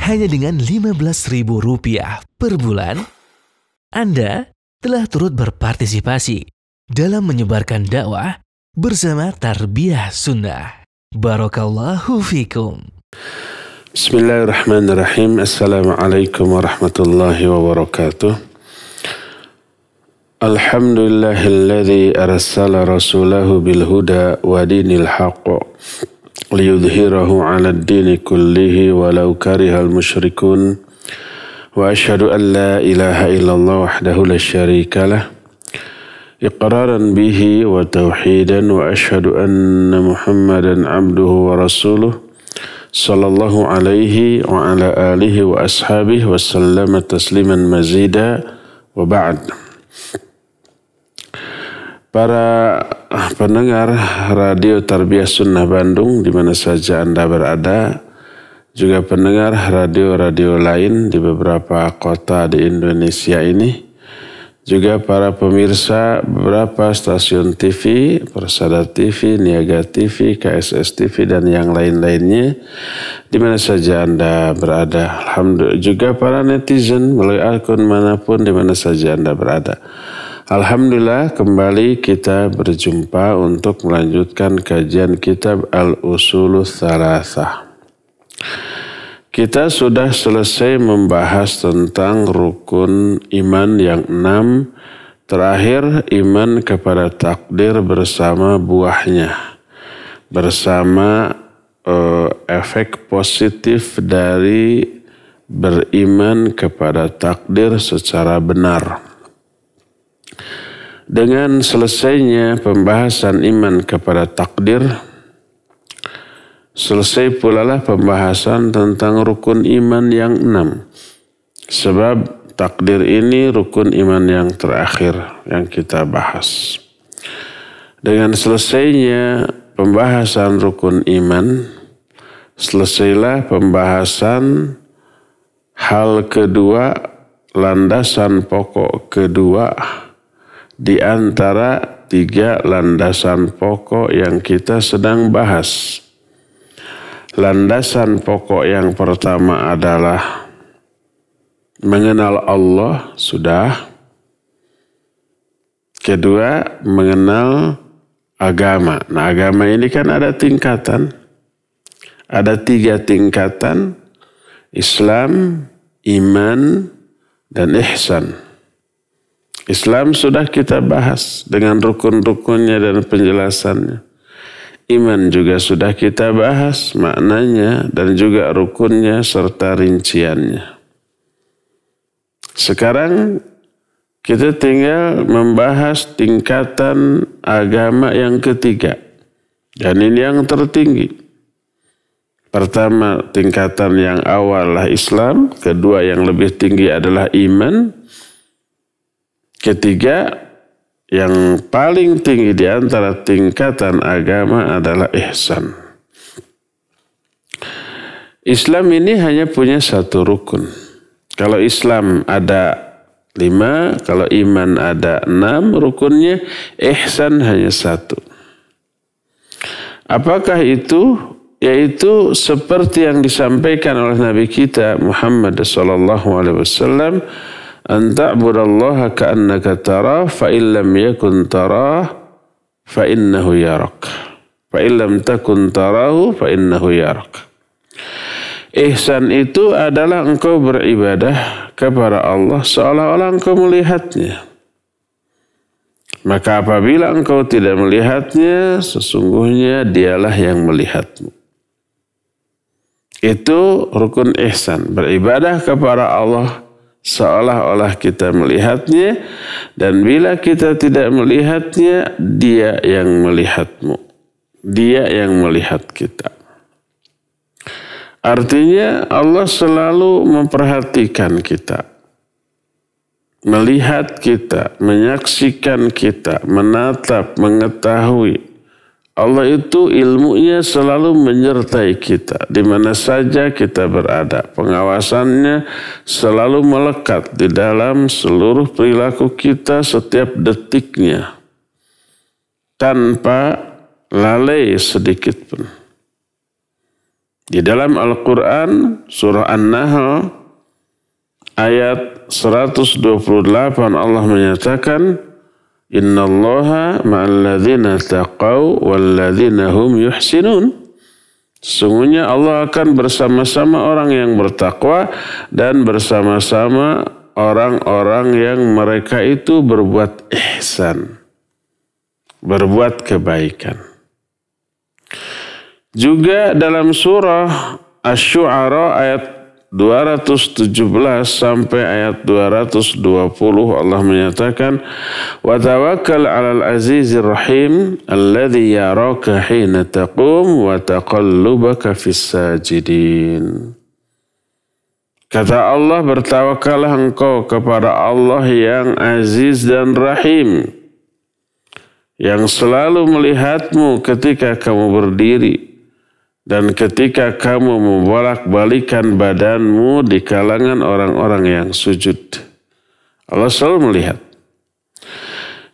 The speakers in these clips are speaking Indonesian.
hanya dengan Rp15.000 per bulan, Anda telah turut berpartisipasi dalam menyebarkan dakwah bersama Tarbiyah Sunnah. Barakallahu fikum. Bismillahirrahmanirrahim. Assalamualaikum warahmatullahi wabarakatuh. Alhamdulillahilladzi arsala rasulahu bilhuda wa dinil haqq liyudhhirahu 'alad dini kullihi walau karihal musyrikun. Wa asyhadu an la ilaha illallah wahdahu la syarikalah iqraran bihi wa tauhidan wa asyhadu anna Muhammadan 'abduhu wa rasuluh sallallahu alaihi wa ala alihi wa ashabihi wa sallama tasliman mazida wa ba'd. Para pendengar Radio Tarbiyah Sunnah Bandung di mana saja Anda berada, juga pendengar radio-radio lain di beberapa kota di Indonesia ini, juga para pemirsa beberapa stasiun TV, Persada TV, Niaga TV, KSS TV, dan yang lain-lainnya, di mana saja Anda berada. Alhamdulillah, juga para netizen melalui akun manapun di mana saja Anda berada. Alhamdulillah, kembali kita berjumpa untuk melanjutkan kajian kitab Al-Usulul Tsalatsah. Kita sudah selesai membahas tentang rukun iman yang 6. Terakhir, iman kepada takdir bersama buahnya. Bersama efek positif dari beriman kepada takdir secara benar. Dengan selesainya pembahasan iman kepada takdir, selesai pula lah pembahasan tentang rukun iman yang 6. Sebab takdir ini rukun iman yang terakhir yang kita bahas. Dengan selesainya pembahasan rukun iman, selesailah pembahasan hal kedua, landasan pokok kedua di antara 3 landasan pokok yang kita sedang bahas. Landasan pokok yang pertama adalah mengenal Allah, sudah. Kedua, mengenal agama. Nah, agama ini kan ada tingkatan. Ada 3 tingkatan: Islam, iman, dan ihsan. Islam sudah kita bahas dengan rukun-rukunnya dan penjelasannya. Iman juga sudah kita bahas maknanya dan juga rukunnya serta rinciannya. Sekarang kita tinggal membahas tingkatan agama yang ketiga. Dan ini yang tertinggi. Pertama, tingkatan yang awal lah Islam. Kedua, yang lebih tinggi adalah iman. Ketiga, yang paling tinggi di antara tingkatan agama adalah ihsan. Islam ini hanya punya 1 rukun. Kalau Islam ada 5, kalau iman ada 6 rukunnya, ihsan hanya 1. Apakah itu? Yaitu seperti yang disampaikan oleh Nabi kita Muhammad SAW, an ta'budallaha ka'annaka tarah fa illam yakun tarah fa innahu yarak. Fa illam takun tarahu fa innahu yarak. Ihsan itu adalah engkau beribadah kepada Allah seolah-olah engkau melihatnya. Maka apabila engkau tidak melihatnya, sesungguhnya dialah yang melihatmu. Itu rukun ihsan, beribadah kepada Allah seolah-olah kita melihatnya, dan bila kita tidak melihatnya, dia yang melihatmu. Dia yang melihat kita. Artinya Allah selalu memperhatikan kita, melihat kita, menyaksikan kita, menatap, mengetahui. Allah itu ilmunya selalu menyertai kita di mana saja kita berada. Pengawasannya selalu melekat di dalam seluruh perilaku kita setiap detiknya, tanpa lalai sedikit pun. Di dalam Al-Quran surah An-Nahl ayat 128 Allah menyatakan, Innallaha ma'alladzina taqaw walladzina hum yuhsinun. Sesungguhnya Allah akan bersama-sama orang yang bertakwa dan bersama-sama orang-orang yang mereka itu berbuat ihsan, berbuat kebaikan. Juga dalam surah Asy-Syu'ara ayat 217 sampai ayat 220 Allah menyatakan, wa tawakkal 'alal azizir rahim alladzi yaraka hina taqum wa taqallubaka fis sajidin. Kata Allah, bertawakallah engkau kepada Allah yang aziz dan rahim, yang selalu melihatmu ketika kamu berdiri dan ketika kamu membolak-balikan badanmu di kalangan orang-orang yang sujud. Allah selalu melihat.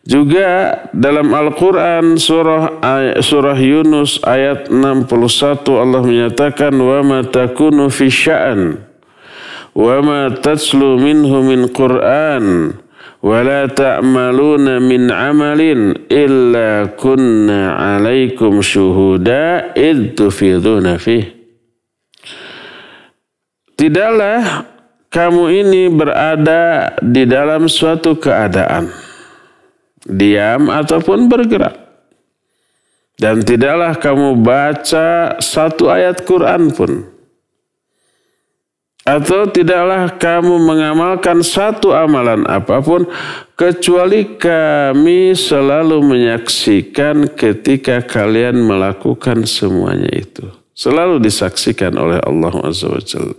Juga dalam Al-Quran surah Yunus ayat 61 Allah menyatakan, wa ma takunu fi sya'an wa ma tatslu minhu min Qur'an wa la ta'maluna min amalin illa kunna 'alaikum syuhuda id tufiduna fih. Tidaklah kamu ini berada di dalam suatu keadaan, diam ataupun bergerak, dan tidaklah kamu baca satu ayat Quran pun, atau tidaklah kamu mengamalkan satu amalan apapun, kecuali kami selalu menyaksikan ketika kalian melakukan semuanya itu. Selalu disaksikan oleh Allah Azza wa Jalla.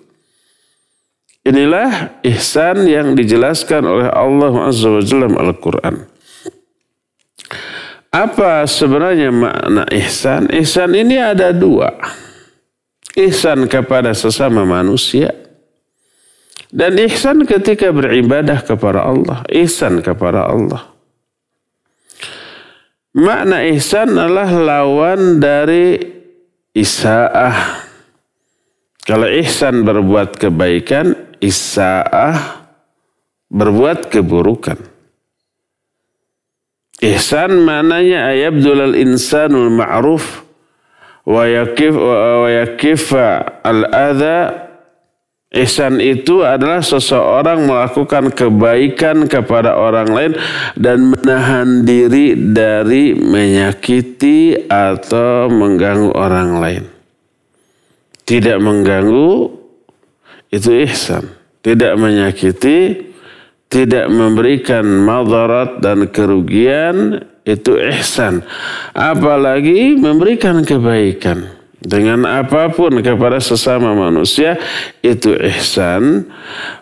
Inilah ihsan yang dijelaskan oleh Allah Azza wa Jalla dalam Al-Quran. Apa sebenarnya makna ihsan? Ihsan ini ada dua. Ihsan kepada sesama manusia, dan ihsan ketika beribadah kepada Allah, ihsan kepada Allah. Makna ihsan adalah lawan dari isaah. Kalau ihsan berbuat kebaikan, isaah berbuat keburukan. Ihsan maknanya ayabdulal insanul ma'ruf wa yakifa al-adha. Ihsan itu adalah seseorang melakukan kebaikan kepada orang lain dan menahan diri dari menyakiti atau mengganggu orang lain. Tidak mengganggu, itu ihsan. Tidak menyakiti, tidak memberikan madarat dan kerugian, itu ihsan. Apalagi memberikan kebaikan dengan apapun kepada sesama manusia, itu ihsan.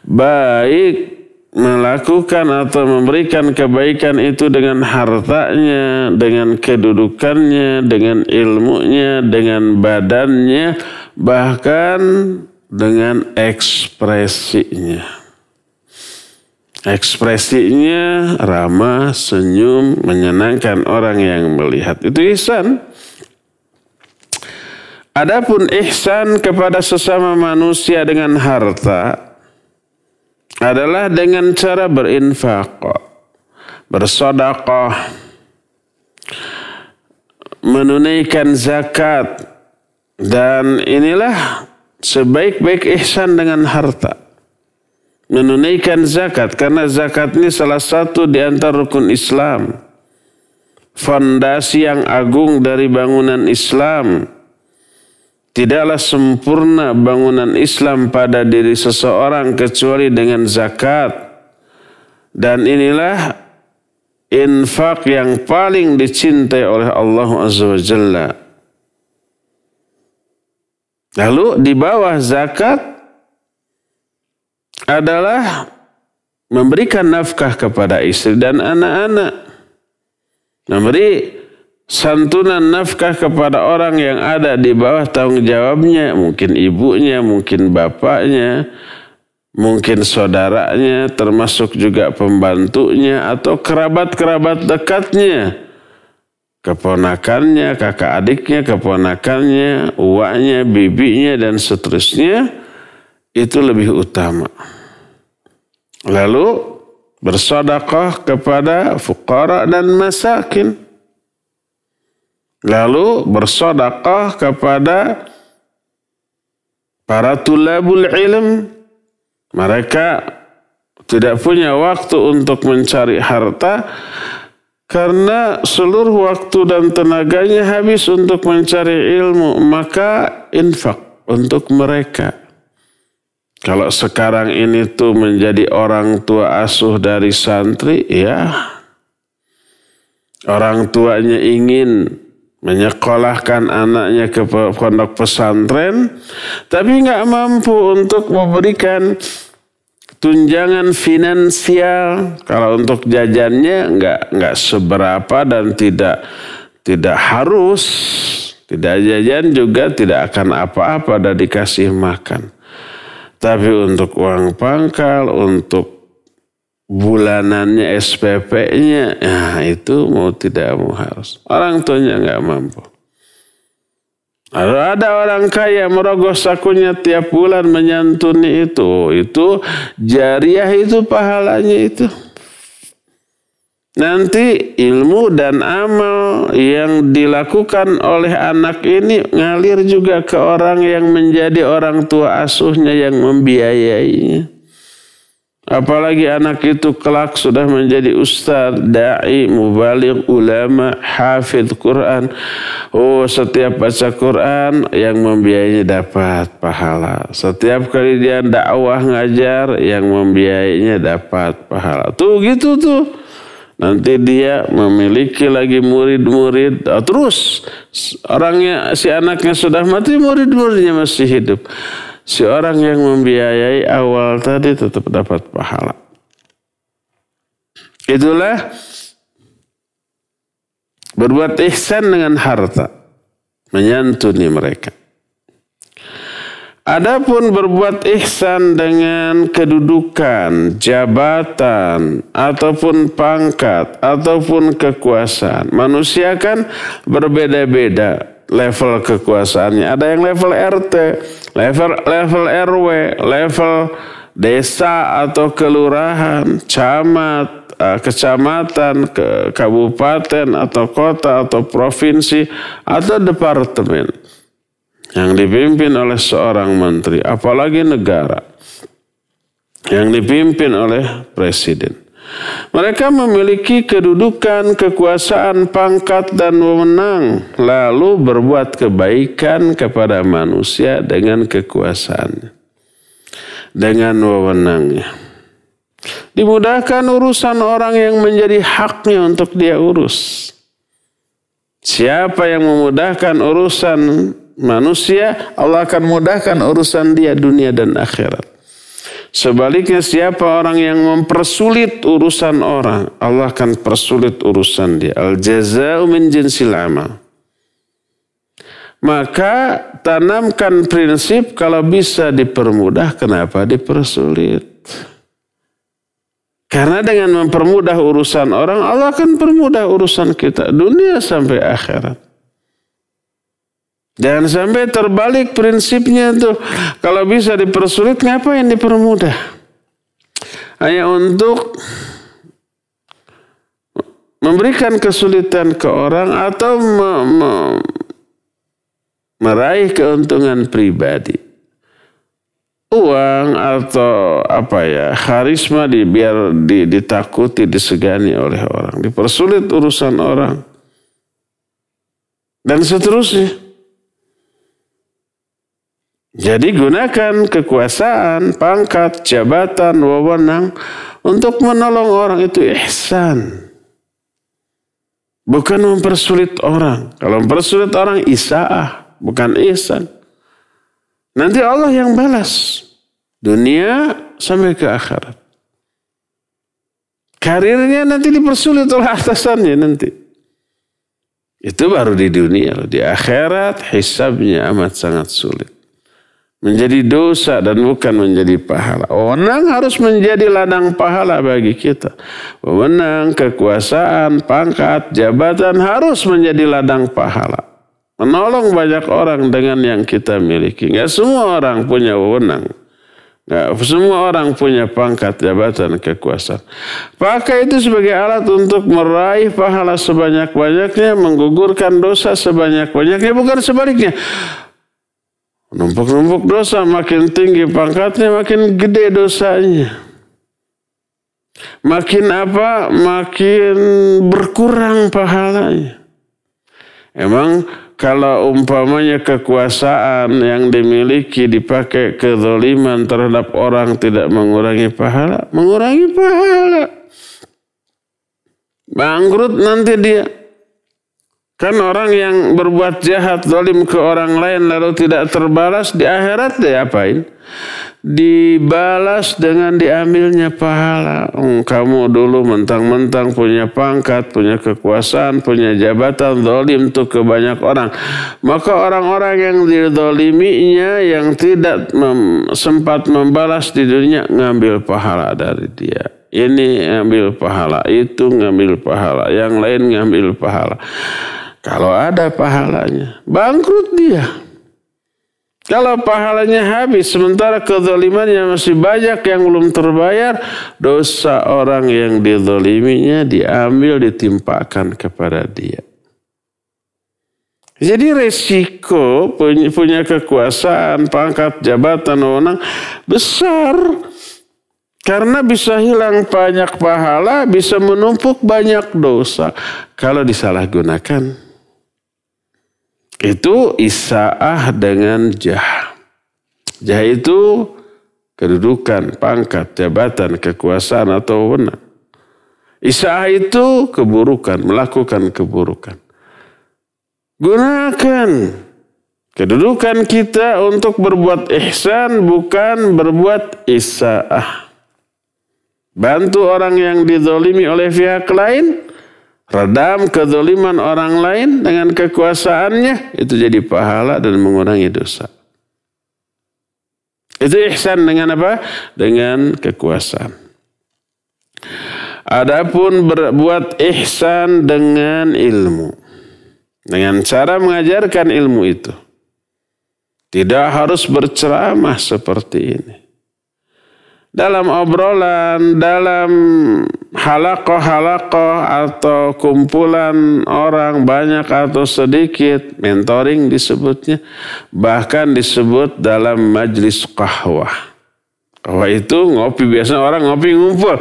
Baik melakukan atau memberikan kebaikan itu dengan hartanya, dengan kedudukannya, dengan ilmunya, dengan badannya, bahkan dengan ekspresinya. Ekspresinya ramah, senyum, menyenangkan orang yang melihat. Itu ihsan. Adapun ihsan kepada sesama manusia dengan harta adalah dengan cara berinfak, bersedekah, menunaikan zakat, dan inilah sebaik-baik ihsan dengan harta. Menunaikan zakat, karena zakat ini salah satu di antara rukun Islam, fondasi yang agung dari bangunan Islam. Tidaklah sempurna bangunan Islam pada diri seseorang kecuali dengan zakat. Dan inilah infak yang paling dicintai oleh Allah Azza wa Jalla. Lalu di bawah zakat adalah memberikan nafkah kepada istri dan anak-anak. Memberi santunan nafkah kepada orang yang ada di bawah tanggung jawabnya, mungkin ibunya, mungkin bapaknya, mungkin saudaranya, termasuk juga pembantunya atau kerabat-kerabat dekatnya. keponakannya, kakak adiknya, keponakannya, uaknya, bibinya, dan seterusnya, itu lebih utama. Lalu bersedekah kepada fuqara dan masakin. Lalu bersedekah kepada para tulabul ilm. Mereka tidak punya waktu untuk mencari harta karena seluruh waktu dan tenaganya habis untuk mencari ilmu. Maka infak untuk mereka. Kalau sekarang ini tuh menjadi orang tua asuh dari santri, ya orang tuanya ingin menyekolahkan anaknya ke pondok pesantren, tapi nggak mampu untuk memberikan tunjangan finansial. Kalau untuk jajannya nggak seberapa dan tidak harus, tidak jajan juga tidak akan apa-apa dan dikasih makan. Tapi untuk uang pangkal, untuk bulanannya SPP-nya, ya itu mau tidak mau harus. Orang tuanya nggak mampu. Ada orang kaya merogoh sakunya tiap bulan menyantuni itu jariah, itu pahalanya itu. Nanti ilmu dan amal yang dilakukan oleh anak ini ngalir juga ke orang yang menjadi orang tua asuhnya yang membiayainya. Apalagi anak itu kelak sudah menjadi ustaz, da'i, mubaligh, ulama, hafidh Quran. Oh, setiap baca Quran yang membiayainya dapat pahala. Setiap kali dia dakwah ngajar yang membiayainya dapat pahala. Tuh gitu tuh. Nanti dia memiliki lagi murid-murid. Terus si anaknya sudah mati, murid-muridnya masih hidup. Si orang yang membiayai awal tadi tetap dapat pahala. Itulah berbuat ihsan dengan harta, menyantuni mereka. Adapun berbuat ihsan dengan kedudukan, jabatan, ataupun pangkat, ataupun kekuasaan. Manusia kan berbeda-beda level kekuasaannya. Ada yang level RT, level RW, level desa atau kelurahan, camat, kecamatan, kabupaten, atau kota, atau provinsi, atau departemen. Yang dipimpin oleh seorang menteri, apalagi negara yang dipimpin oleh presiden. Mereka memiliki kedudukan, kekuasaan, pangkat, dan wewenang, lalu berbuat kebaikan kepada manusia dengan kekuasaannya, dengan wewenangnya. Dimudahkan urusan orang yang menjadi haknya untuk dia urus. Siapa yang memudahkan urusan manusia, Allah akan mudahkan urusan dia dunia dan akhirat. Sebaliknya siapa orang yang mempersulit urusan orang, Allah akan persulit urusan dia. Al-jaza'u min jinsil amal. Maka tanamkan prinsip kalau bisa dipermudah, kenapa dipersulit? Karena dengan mempermudah urusan orang, Allah akan permudah urusan kita dunia sampai akhirat. Jangan sampai terbalik prinsipnya tuh. Kalau bisa dipersulit, ngapain dipermudah? Hanya untuk memberikan kesulitan ke orang atau meraih keuntungan pribadi. Uang atau karisma biar ditakuti, disegani oleh orang. Dipersulit urusan orang. Dan seterusnya. Jadi gunakan kekuasaan, pangkat, jabatan, wewenang untuk menolong orang, itu ihsan. Bukan mempersulit orang. Kalau mempersulit orang isaah, bukan ihsan. Nanti Allah yang balas. Dunia sampai ke akhirat. Karirnya nanti dipersulit oleh atasannya nanti. Itu baru di dunia. Di akhirat hisabnya amat sangat sulit. menjadi dosa dan bukan menjadi pahala. Wewenang harus menjadi ladang pahala bagi kita. Wewenang, kekuasaan, pangkat, jabatan harus menjadi ladang pahala. Menolong banyak orang dengan yang kita miliki. Nggak semua orang punya wewenang. Nggak semua orang punya pangkat, jabatan, kekuasaan. Pakai itu sebagai alat untuk meraih pahala sebanyak-banyaknya, menggugurkan dosa sebanyak-banyaknya, bukan sebaliknya. Numpuk-numpuk dosa, makin tinggi pangkatnya, makin gede dosanya. Makin apa? Makin berkurang pahalanya. Emang kalau umpamanya kekuasaan yang dimiliki dipakai kezaliman terhadap orang tidak mengurangi pahala? Mengurangi pahala. Bangkrut nanti dia. Kan orang yang berbuat jahat, zalim ke orang lain lalu tidak terbalas, di akhirat dia apain? Dibalas dengan diambilnya pahala. Kamu dulu mentang-mentang punya pangkat, punya kekuasaan, punya jabatan, zalim tuh ke banyak orang. Maka orang-orang yang dizaliminya, yang tidak sempat membalas di dunia, ngambil pahala dari dia. Ini ngambil pahala, itu ngambil pahala, yang lain ngambil pahala. Kalau ada pahalanya, bangkrut dia. Kalau pahalanya habis, sementara kezalimannya masih banyak yang belum terbayar, dosa orang yang dizaliminya diambil, ditimpakan kepada dia. Jadi resiko punya kekuasaan, pangkat, jabatan, wewenang besar. Karena bisa hilang banyak pahala, bisa menumpuk banyak dosa. Kalau disalahgunakan, itu isaah dengan jah. Jah itu kedudukan, pangkat, jabatan, kekuasaan atau wewenang. Isaah itu keburukan, melakukan keburukan. Gunakan kedudukan kita untuk berbuat ihsan, bukan berbuat isaah. Bantu orang yang dizalimi oleh pihak lain, redam kezaliman orang lain dengan kekuasaannya, itu jadi pahala dan mengurangi dosa. Itu ihsan dengan apa? Dengan kekuasaan. Adapun berbuat ihsan dengan ilmu, dengan cara mengajarkan ilmu itu, tidak harus berceramah seperti ini. Dalam obrolan, dalam halaqah-halaqah atau kumpulan orang banyak atau sedikit, mentoring disebutnya, bahkan disebut dalam majlis qahwah. Qahwah itu ngopi, biasanya orang ngopi ngumpul.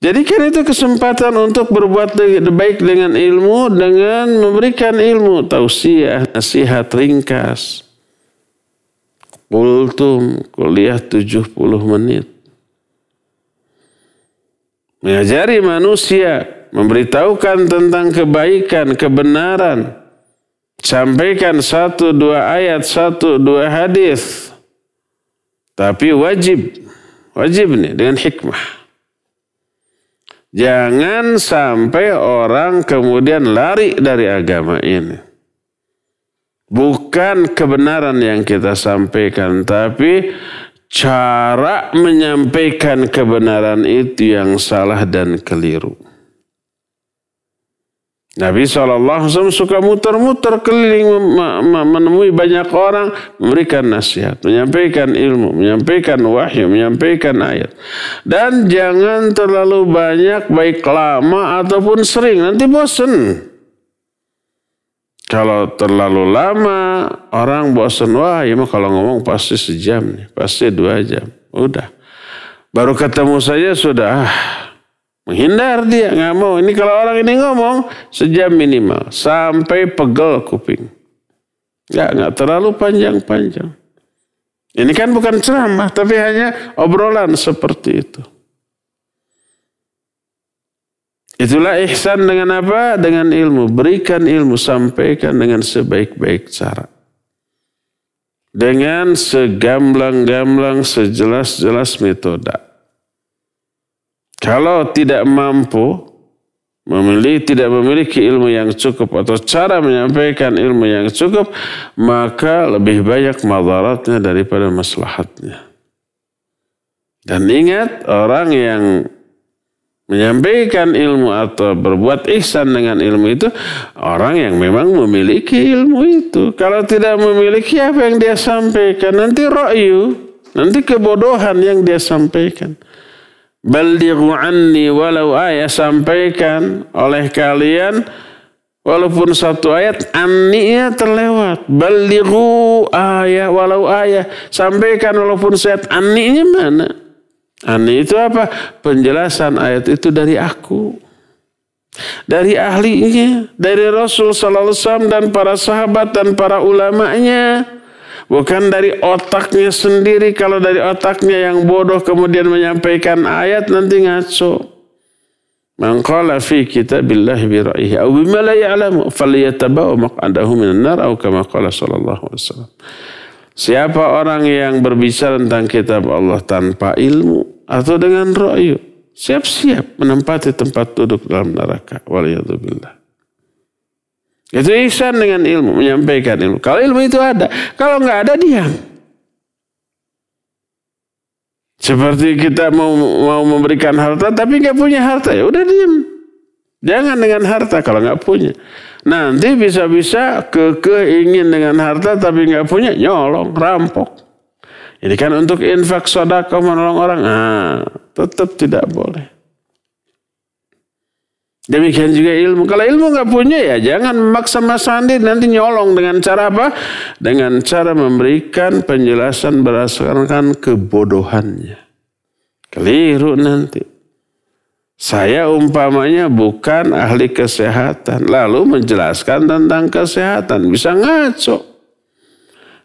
Jadikan itu kesempatan untuk berbuat baik dengan ilmu, dengan memberikan ilmu, tausiah, nasihat ringkas. Kultum, kuliah 70 menit. Mengajari manusia, memberitahukan tentang kebaikan, kebenaran. Sampaikan 1-2 ayat, 1-2 hadis. Tapi wajib nih dengan hikmah. Jangan sampai orang kemudian lari dari agama ini. Bukan kebenaran yang kita sampaikan, tapi cara menyampaikan kebenaran itu yang salah dan keliru. Nabi SAW suka muter-muter keliling menemui banyak orang, memberikan nasihat, menyampaikan ilmu, menyampaikan wahyu, menyampaikan ayat. Dan jangan terlalu banyak, baik lama ataupun sering, nanti bosan. Kalau terlalu lama, orang bosan. Wah, ya mah kalau ngomong pasti sejam nih, pasti 2 jam. Udah. Baru ketemu saja sudah menghindar dia, nggak mau. Ini kalau orang ini ngomong sejam minimal, sampai pegel kuping. Nggak terlalu panjang-panjang. Ini kan bukan ceramah, tapi hanya obrolan seperti itu. Itulah ihsan dengan apa? Dengan ilmu. Berikan ilmu, sampaikan dengan sebaik-baik cara. Dengan segamblang-gamblang, sejelas-jelas metode. Kalau tidak mampu, tidak memiliki ilmu yang cukup atau cara menyampaikan ilmu yang cukup, maka lebih banyak madaratnya daripada maslahatnya. Dan ingat, orang yang menyampaikan ilmu atau berbuat ihsan dengan ilmu itu orang yang memang memiliki ilmu itu. Kalau tidak memiliki, apa yang dia sampaikan? Nanti ra'yu, nanti kebodohan yang dia sampaikan. Ballighu anni walau ayat, sampaikan oleh kalian walaupun satu ayat, anninya terlewat. Ballighu ayat walau ayat, sampaikan walaupun satu ayat, anninya mana? Anni itu apa? Penjelasan ayat itu dari aku, dari ahlinya, dari Rasul sallallahu alaihi wasallam dan para sahabat dan para ulamanya. Bukan dari otaknya sendiri. Kalau dari otaknya yang bodoh kemudian menyampaikan ayat, nanti ngaco. Man qala fi kitabillahi bi ra'yihi aw bima la ya'lamu falyatabawwa maq'adahu minan nar aw kama qala sallallahu alaihi wasallam. Siapa orang yang berbicara tentang kitab Allah tanpa ilmu atau dengan ra'yu, siap-siap menempati tempat duduk dalam neraka. Waliyadzubillah. Itu ihsan dengan ilmu, menyampaikan ilmu. Kalau ilmu itu ada, kalau nggak ada, diam. Seperti kita mau memberikan harta tapi nggak punya harta, ya udah diam. Jangan dengan harta kalau nggak punya. Nanti bisa-bisa ingin dengan harta tapi nggak punya, nyolong, rampok. Ini kan untuk infak, sedekah, menolong orang. Tetap tidak boleh. Demikian juga ilmu. Kalau ilmu nggak punya, ya jangan memaksa sendiri, nanti nyolong. Dengan cara apa? Dengan cara memberikan penjelasan berdasarkan kebodohannya. Keliru nanti. Saya umpamanya bukan ahli kesehatan, lalu menjelaskan tentang kesehatan, bisa ngaco,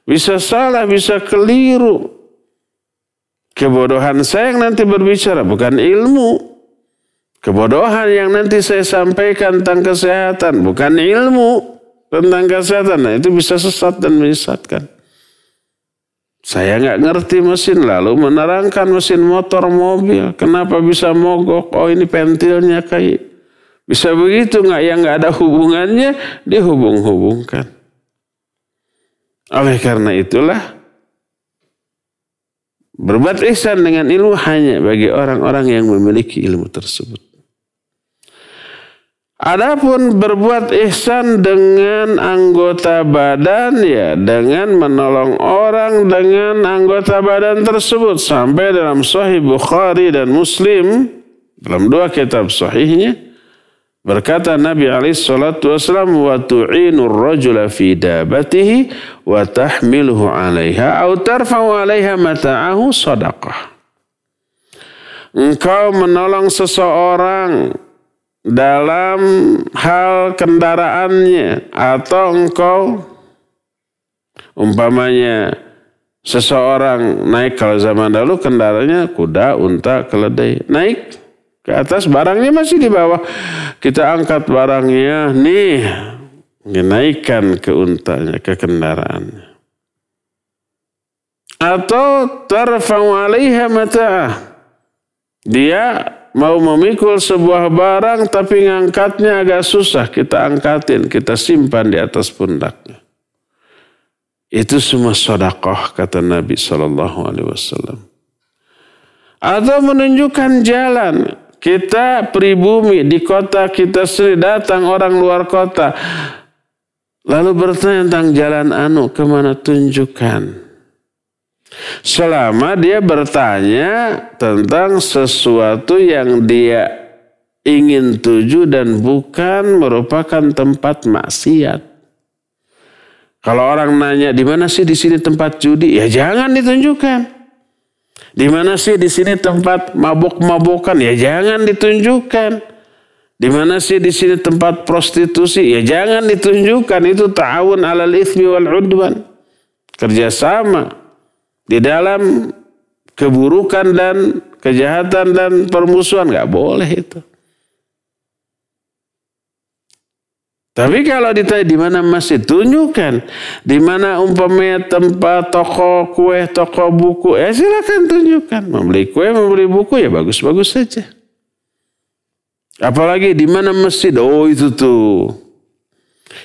bisa salah, bisa keliru. Kebodohan saya yang nanti berbicara, bukan ilmu. Kebodohan yang nanti saya sampaikan tentang kesehatan, bukan ilmu tentang kesehatan. Nah, itu bisa sesat dan menyesatkan. Saya nggak ngerti mesin, lalu menerangkan mesin motor, mobil. Kenapa bisa mogok? Oh, ini pentilnya kayak. Bisa begitu nggak? Yang nggak ada hubungannya, dihubung-hubungkan. Oleh karena itulah, berbuat ihsan dengan ilmu hanya bagi orang-orang yang memiliki ilmu tersebut. Adapun berbuat ihsan dengan anggota badan, ya dengan menolong orang dengan anggota badan tersebut. Sampai dalam Sahih Bukhari dan Muslim, dalam dua kitab sahihnya, berkata Nabi SAW, wa tu'inur rajula fi dabatihi wa tahmiluhu 'alaiha aw tarfa'u 'alaiha mata'ahu sadaqah. Engkau menolong seseorang dalam hal kendaraannya, atau engkau umpamanya seseorang naik, kalau zaman dahulu kendaraannya kuda, unta, keledai, naik ke atas, barangnya masih di bawah, kita angkat barangnya, nih dinaikkan ke untanya, ke kendaraannya. Atau tarfa'u 'alaiha mata'ah, dia mau memikul sebuah barang tapi ngangkatnya agak susah, kita angkatin, kita simpan di atas pundaknya. Itu semua sedekah, kata Nabi SAW. Atau menunjukkan jalan, kita pribumi di kota kita sendiri, datang orang luar kota, lalu bertanya tentang jalan kemana, tunjukkan. Selama dia bertanya tentang sesuatu yang dia ingin tuju dan bukan merupakan tempat maksiat. Kalau orang nanya, di mana sih di sini tempat judi? Ya jangan ditunjukkan. Di mana sih di sini tempat mabok-mabokan? Ya jangan ditunjukkan. Di mana sih di sini tempat prostitusi? Ya jangan ditunjukkan. Itu ta'awun 'alal itsmi wal 'udwan. Kerjasama di dalam keburukan dan kejahatan dan permusuhan, nggak boleh itu. Tapi kalau ditanya di mana masjid, tunjukkan. Di mana umpamanya tempat toko kue, toko buku, ya silakan tunjukkan. Membeli kue, membeli buku, ya bagus-bagus saja. Apalagi di mana masjid, oh itu tuh.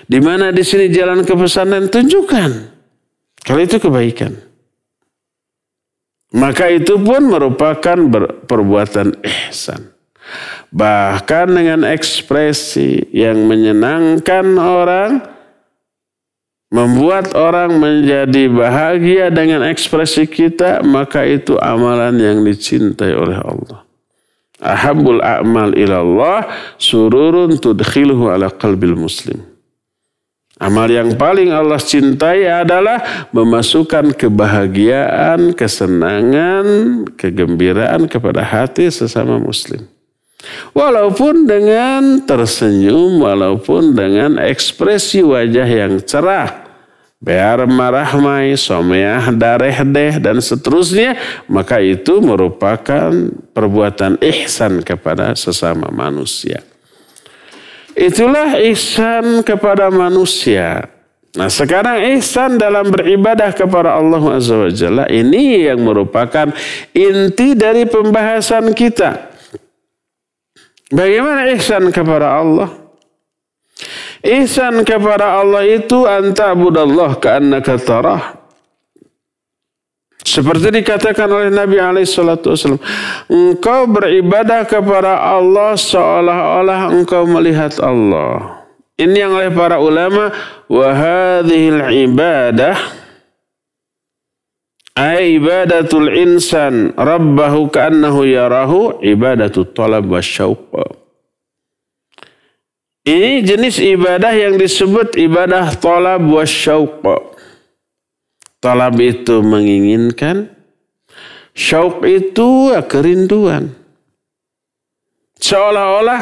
Di mana di sini jalan ke pesantren, tunjukkan. Kalau itu kebaikan. Maka itu pun merupakan perbuatan ihsan. Bahkan dengan ekspresi yang menyenangkan orang, membuat orang menjadi bahagia dengan ekspresi kita, maka itu amalan yang dicintai oleh Allah. Ahabbul a'mal ilallah sururun tudkhiluhu ala qalbil muslim. Amal yang paling Allah cintai adalah memasukkan kebahagiaan, kesenangan, kegembiraan kepada hati sesama muslim. Walaupun dengan tersenyum, walaupun dengan ekspresi wajah yang cerah, bear marahmai, someah dareh deh, dan seterusnya, maka itu merupakan perbuatan ihsan kepada sesama manusia. Itulah ihsan kepada manusia. Nah, sekarang ihsan dalam beribadah kepada Allah Azza wa Jalla, ini yang merupakan inti dari pembahasan kita. Bagaimana ihsan kepada Allah? Ihsan kepada Allah itu anta'budallah ka'annaka tarah. Seperti dikatakan oleh Nabi SAW, engkau beribadah kepada Allah seolah-olah engkau melihat Allah. Ini yang oleh para ulama, wa hadhil ibadah ay ibadatul insan rabbahu ka'annahu yarahu ibadatut talab wasyauq. Ini jenis ibadah yang disebut ibadah talab wasyauq. Talab itu menginginkan, syauq itu kerinduan. Seolah-olah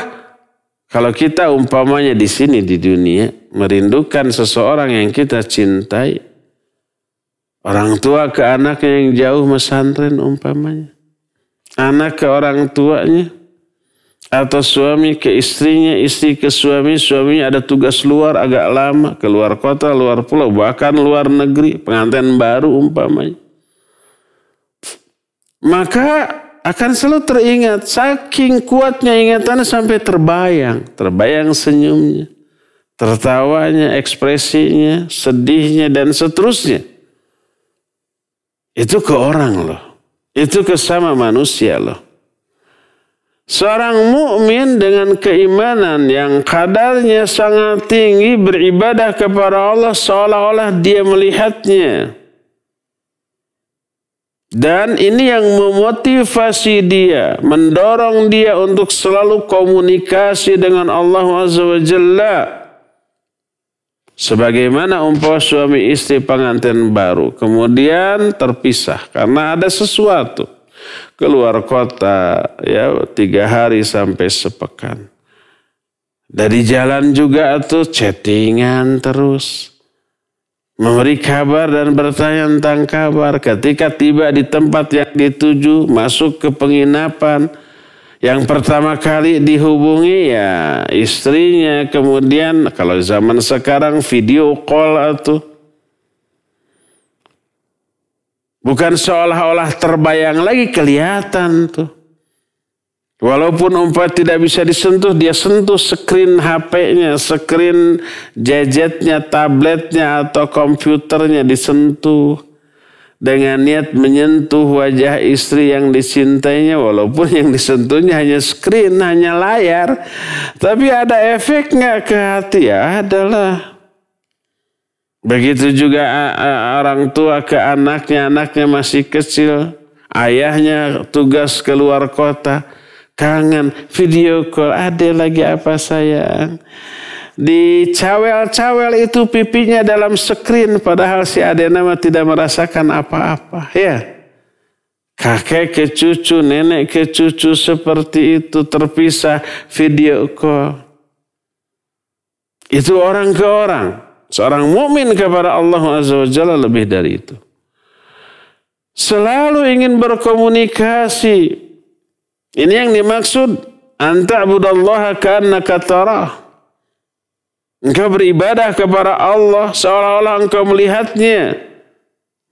kalau kita umpamanya di sini di dunia merindukan seseorang yang kita cintai, orang tua ke anaknya yang jauh pesantren umpamanya, anak ke orang tuanya, atau suami ke istrinya, istri ke suami, suaminya ada tugas luar agak lama, keluar kota, luar pulau, bahkan luar negeri, pengantin baru umpamanya. Maka akan selalu teringat, saking kuatnya ingatannya sampai terbayang senyumnya, tertawanya, ekspresinya, sedihnya, dan seterusnya. Itu ke orang loh, itu ke sama manusia loh. Seorang mukmin dengan keimanan yang kadarnya sangat tinggi beribadah kepada Allah seolah-olah dia melihatnya. Dan ini yang memotivasi dia, mendorong dia untuk selalu komunikasi dengan Allah Azza wa Jalla. Sebagaimana umpama suami istri pengantin baru, kemudian terpisah karena ada sesuatu. Keluar kota ya 3 hari sampai sepekan. Dari jalan juga tuh chattingan terus. Memberi kabar dan bertanya tentang kabar. Ketika tiba di tempat yang dituju, masuk ke penginapan, yang pertama kali dihubungi ya istrinya. Kemudian kalau zaman sekarang video call atau bukan seolah-olah terbayang lagi, kelihatan tuh. Walaupun umpama tidak bisa disentuh, dia sentuh screen HP-nya, screen gadgetnya, tabletnya atau komputernya disentuh. Dengan niat menyentuh wajah istri yang dicintainya, walaupun yang disentuhnya hanya screen, hanya layar. Tapi ada efek nggak ke hati? Ya adalah. Begitu juga orang tua ke anaknya, anaknya masih kecil, ayahnya tugas keluar kota, kangen, video call, ada lagi apa sayang? Dicawel-cawel itu pipinya dalam screen, padahal si adena tidak merasakan apa-apa. Ya, kakek ke cucu, nenek ke cucu seperti itu terpisah video call. Itu orang ke orang. Seorang mukmin kepada Allah Azza wa Jalla lebih dari itu. Selalu ingin berkomunikasi. Ini yang dimaksud anta'budallaha ka'annaka tarah. Engkau beribadah kepada Allah seolah-olah engkau melihatnya.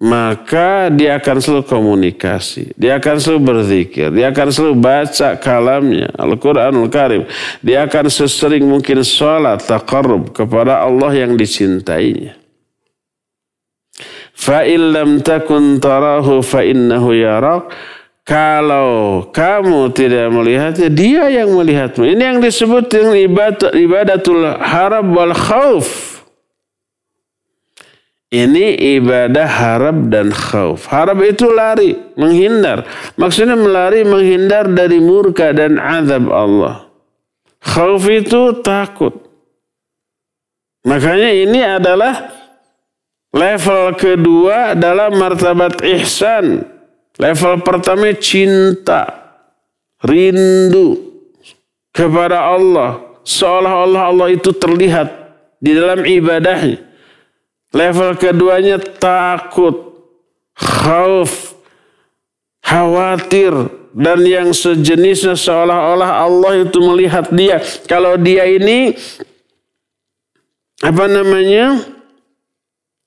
maka dia akan selalu komunikasi, dia akan selalu berzikir, dia akan selalu baca kalamnya, Al-Quranul Karim. Dia akan sesering mungkin sholat, taqarrub kepada Allah yang dicintainya. Fa illam takun tarahu fa innahu yarak. Kalau kamu tidak melihatnya, dia yang melihatmu. Ini yang disebut dengan ibadatul harab wal khauf. Ini ibadah harab dan khauf. Harab itu lari, menghindar. Maksudnya melari, menghindar dari murka dan azab Allah. Khauf itu takut. Makanya ini adalah level kedua dalam martabat ihsan. Level pertama cinta, rindu kepada Allah. Seolah-olah Allah itu terlihat di dalam ibadahnya. Level keduanya takut, khauf, khawatir, dan yang sejenisnya seolah-olah Allah itu melihat dia. Kalau dia ini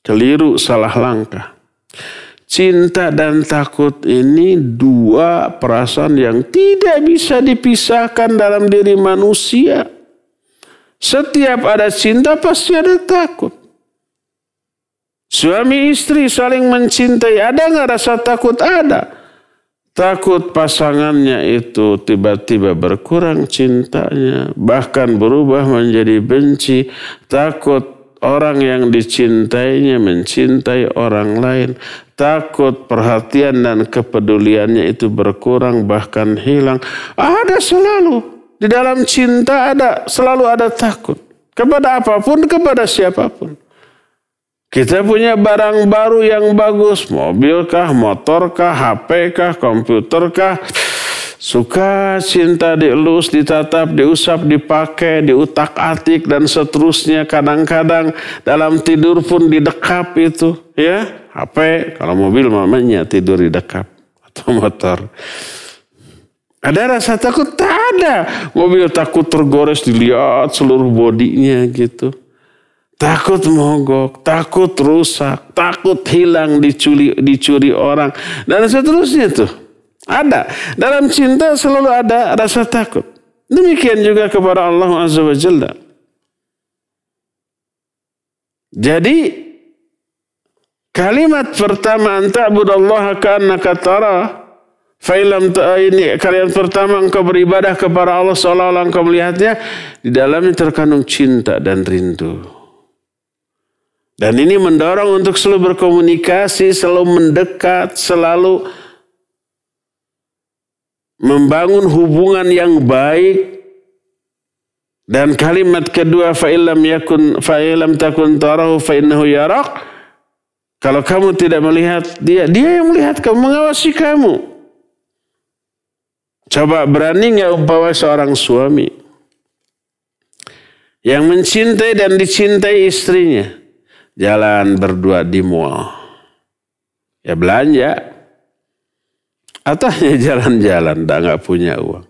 keliru, salah langkah. Cinta dan takut ini dua perasaan yang tidak bisa dipisahkan dalam diri manusia. Setiap ada cinta pasti ada takut. Suami istri saling mencintai, ada nggak rasa takut? Ada. Takut pasangannya itu tiba-tiba berkurang cintanya, bahkan berubah menjadi benci. Takut orang yang dicintainya mencintai orang lain. Takut perhatian dan kepeduliannya itu berkurang, bahkan hilang. Ada selalu. Di dalam cinta selalu ada takut. Kepada apapun, kepada siapapun. Kita punya barang baru yang bagus, mobil kah, motor kah, HP kah, komputer kah. Suka cinta dielus, ditatap, diusap, dipakai, diutak-atik dan seterusnya. Kadang-kadang dalam tidur pun didekap itu, ya. HP, kalau mobil mamanya tidur didekap atau motor. Ada rasa takut? Tak ada. Mobil takut tergores, dilihat seluruh bodinya gitu. Takut mogok, takut rusak, takut hilang, dicuri orang, dan seterusnya tuh. Ada. Dalam cinta selalu ada rasa takut. Demikian juga kepada Allah Azza wa Jalla. Jadi kalimat pertama anta'budallaha ka'annaka tarah. Ini kalimat pertama, engkau beribadah kepada Allah seolah-olah engkau melihatnya. Di dalamnya terkandung cinta dan rindu. Dan ini mendorong untuk selalu berkomunikasi, selalu mendekat, selalu membangun hubungan yang baik. Dan kalimat kedua, fa illam takun tarahu fa innahu yarak. Kalau kamu tidak melihat dia, dia yang melihat kamu, mengawasi kamu. Coba berani nggak umpama seorang suami yang mencintai dan dicintai istrinya, jalan berdua di mall, ya belanja, atau hanya jalan-jalan, nggak punya uang.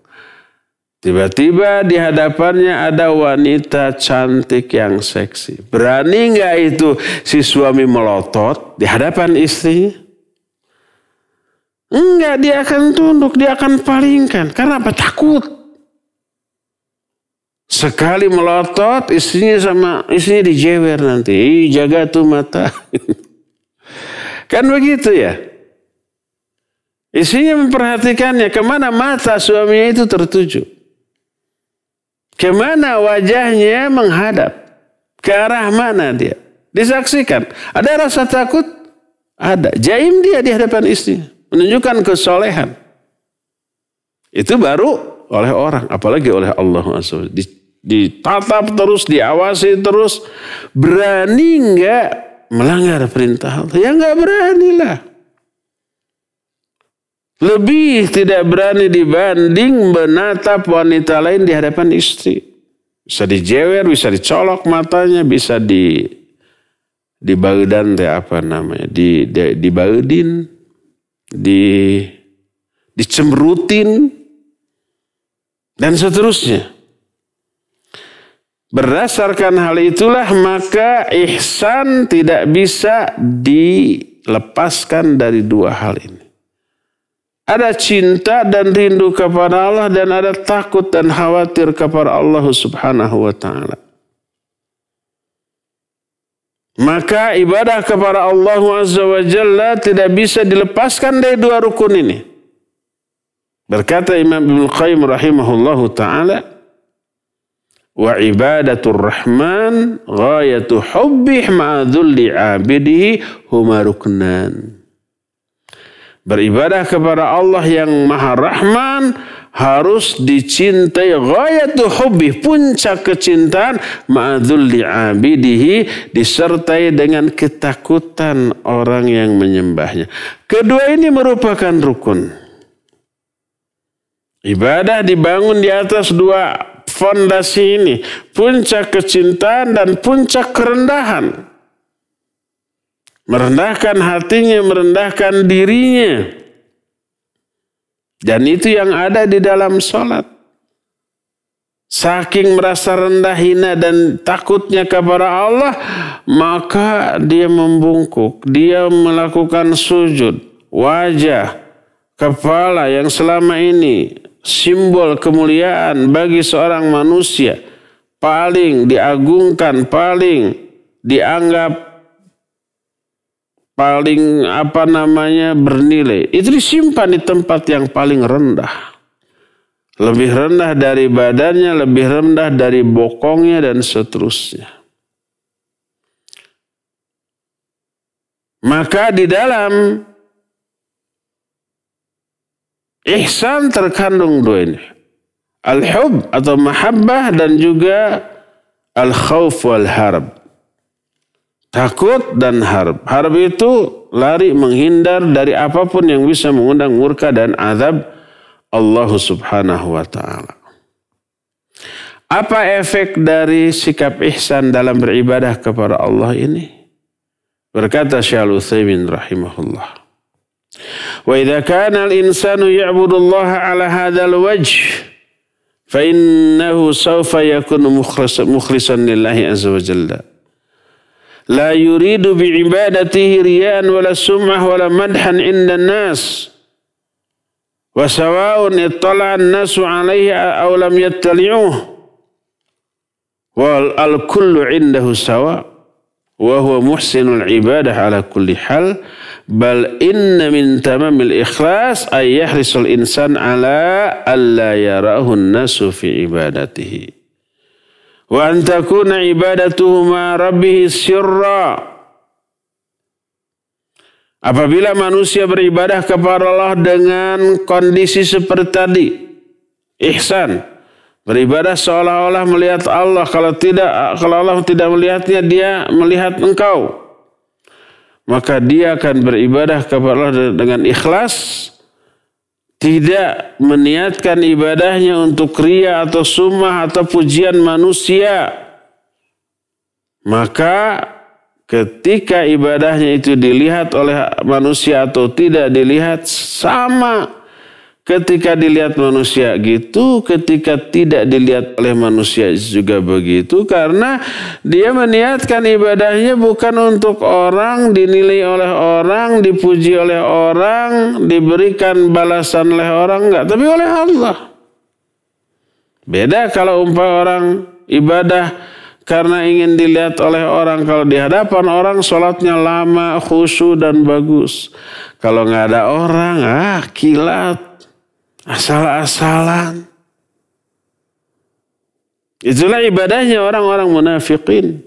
Tiba-tiba di hadapannya ada wanita cantik yang seksi. Berani nggak itu si suami melotot di hadapan istrinya? Enggak, dia akan tunduk, dia akan palingkan. Karena apa? Takut. Sekali melotot, istrinya dijewer nanti. Jaga tuh mata. Kan begitu ya? Istrinya memperhatikannya. Kemana mata suaminya itu tertuju. Kemana wajahnya menghadap. Ke arah mana dia. Disaksikan. Ada rasa takut? Ada. Jaim dia di hadapan istrinya. Menunjukkan kesolehan. Itu baru oleh orang. Apalagi oleh Allah. Ditatap terus, diawasi terus. Berani enggak melanggar perintah Allah? Ya enggak beranilah. Lebih tidak berani dibanding menatap wanita lain di hadapan istri. Bisa dijewer, bisa dicolok matanya, bisa dibaedan dibaedin, dicemrutin, dan seterusnya. Berdasarkan hal itulah maka ihsan tidak bisa dilepaskan dari dua hal ini. Ada cinta dan rindu kepada Allah dan ada takut dan khawatir kepada Allah Subhanahu wa ta'ala. Maka ibadah kepada Allah Azza wa Jalla tidak bisa dilepaskan dari dua rukun ini. Berkata Imam Ibnu Qayyim rahimahullahu ta'ala, wa ibadatur rahman ghayatu hubbih ma'adhulli abidihi huma ruknan. Beribadah kepada Allah yang maha rahman harus dicintai ghayatu hubbih, puncak kecintaan, ma'adhulli abidihi, disertai dengan ketakutan orang yang menyembahnya. Kedua ini merupakan rukun. Ibadah dibangun di atas dua fondasi ini, puncak kecintaan dan puncak kerendahan. Merendahkan hatinya, merendahkan dirinya. Dan itu yang ada di dalam sholat. Saking merasa rendah, hina dan takutnya kepada Allah, maka dia membungkuk, dia melakukan sujud, wajah, kepala yang selama ini simbol kemuliaan bagi seorang manusia, paling diagungkan, paling dianggap paling bernilai, itu disimpan di tempat yang paling rendah. Lebih rendah dari badannya, lebih rendah dari bokongnya dan seterusnya. Maka di dalam ihsan terkandung dua ini. Al-hub atau mahabbah dan juga al-khawf wal harb. Takut dan harb. Harb itu lari, menghindar dari apapun yang bisa mengundang murka dan azab Allah Subhanahu wa ta'ala. Apa efek dari sikap ihsan dalam beribadah kepada Allah ini? Berkata Syekh Al-Utsaimin rahimahullah. Wa idza kana al-insanu ya'budu Allah 'ala hadzal wajh fa innahu sawfa yakunu mukhlishan lillahi azza wa jalla. La yuridu bi'ibadatihi riya'an wala sum'ah wala madhan 'inda an-nas. Wa sawa'un ittala'a an-nasu 'alaihi aw lam yattali'uhu. Wal al-kullu 'indahu sawa' wa huwa muhsinul ibadah 'ala kulli hal. Bal inna min tamamil ikhlas ay yahrisul insan 'ala alla yarahu an-nasu fi ibadatihi. Wa an takuna ibadatuhu ma rabbih sirra. Apabila manusia beribadah kepada Allah dengan kondisi seperti tadi, ihsan, beribadah seolah-olah melihat Allah, kalau Allah tidak melihatnya, dia melihat engkau, maka dia akan beribadah kepada Allah dengan ikhlas, tidak meniatkan ibadahnya untuk riya atau sumah atau pujian manusia. Maka ketika ibadahnya itu dilihat oleh manusia atau tidak dilihat, sama. Ketika dilihat manusia gitu, ketika tidak dilihat oleh manusia juga begitu. Karena dia meniatkan ibadahnya bukan untuk orang, dinilai oleh orang, dipuji oleh orang, diberikan balasan oleh orang, enggak, tapi oleh Allah. Beda kalau orang ibadah karena ingin dilihat oleh orang. Kalau di hadapan orang sholatnya lama, khusyuk dan bagus. Kalau enggak ada orang, kilat. Asal-asalan. Itulah ibadahnya orang-orang munafikin.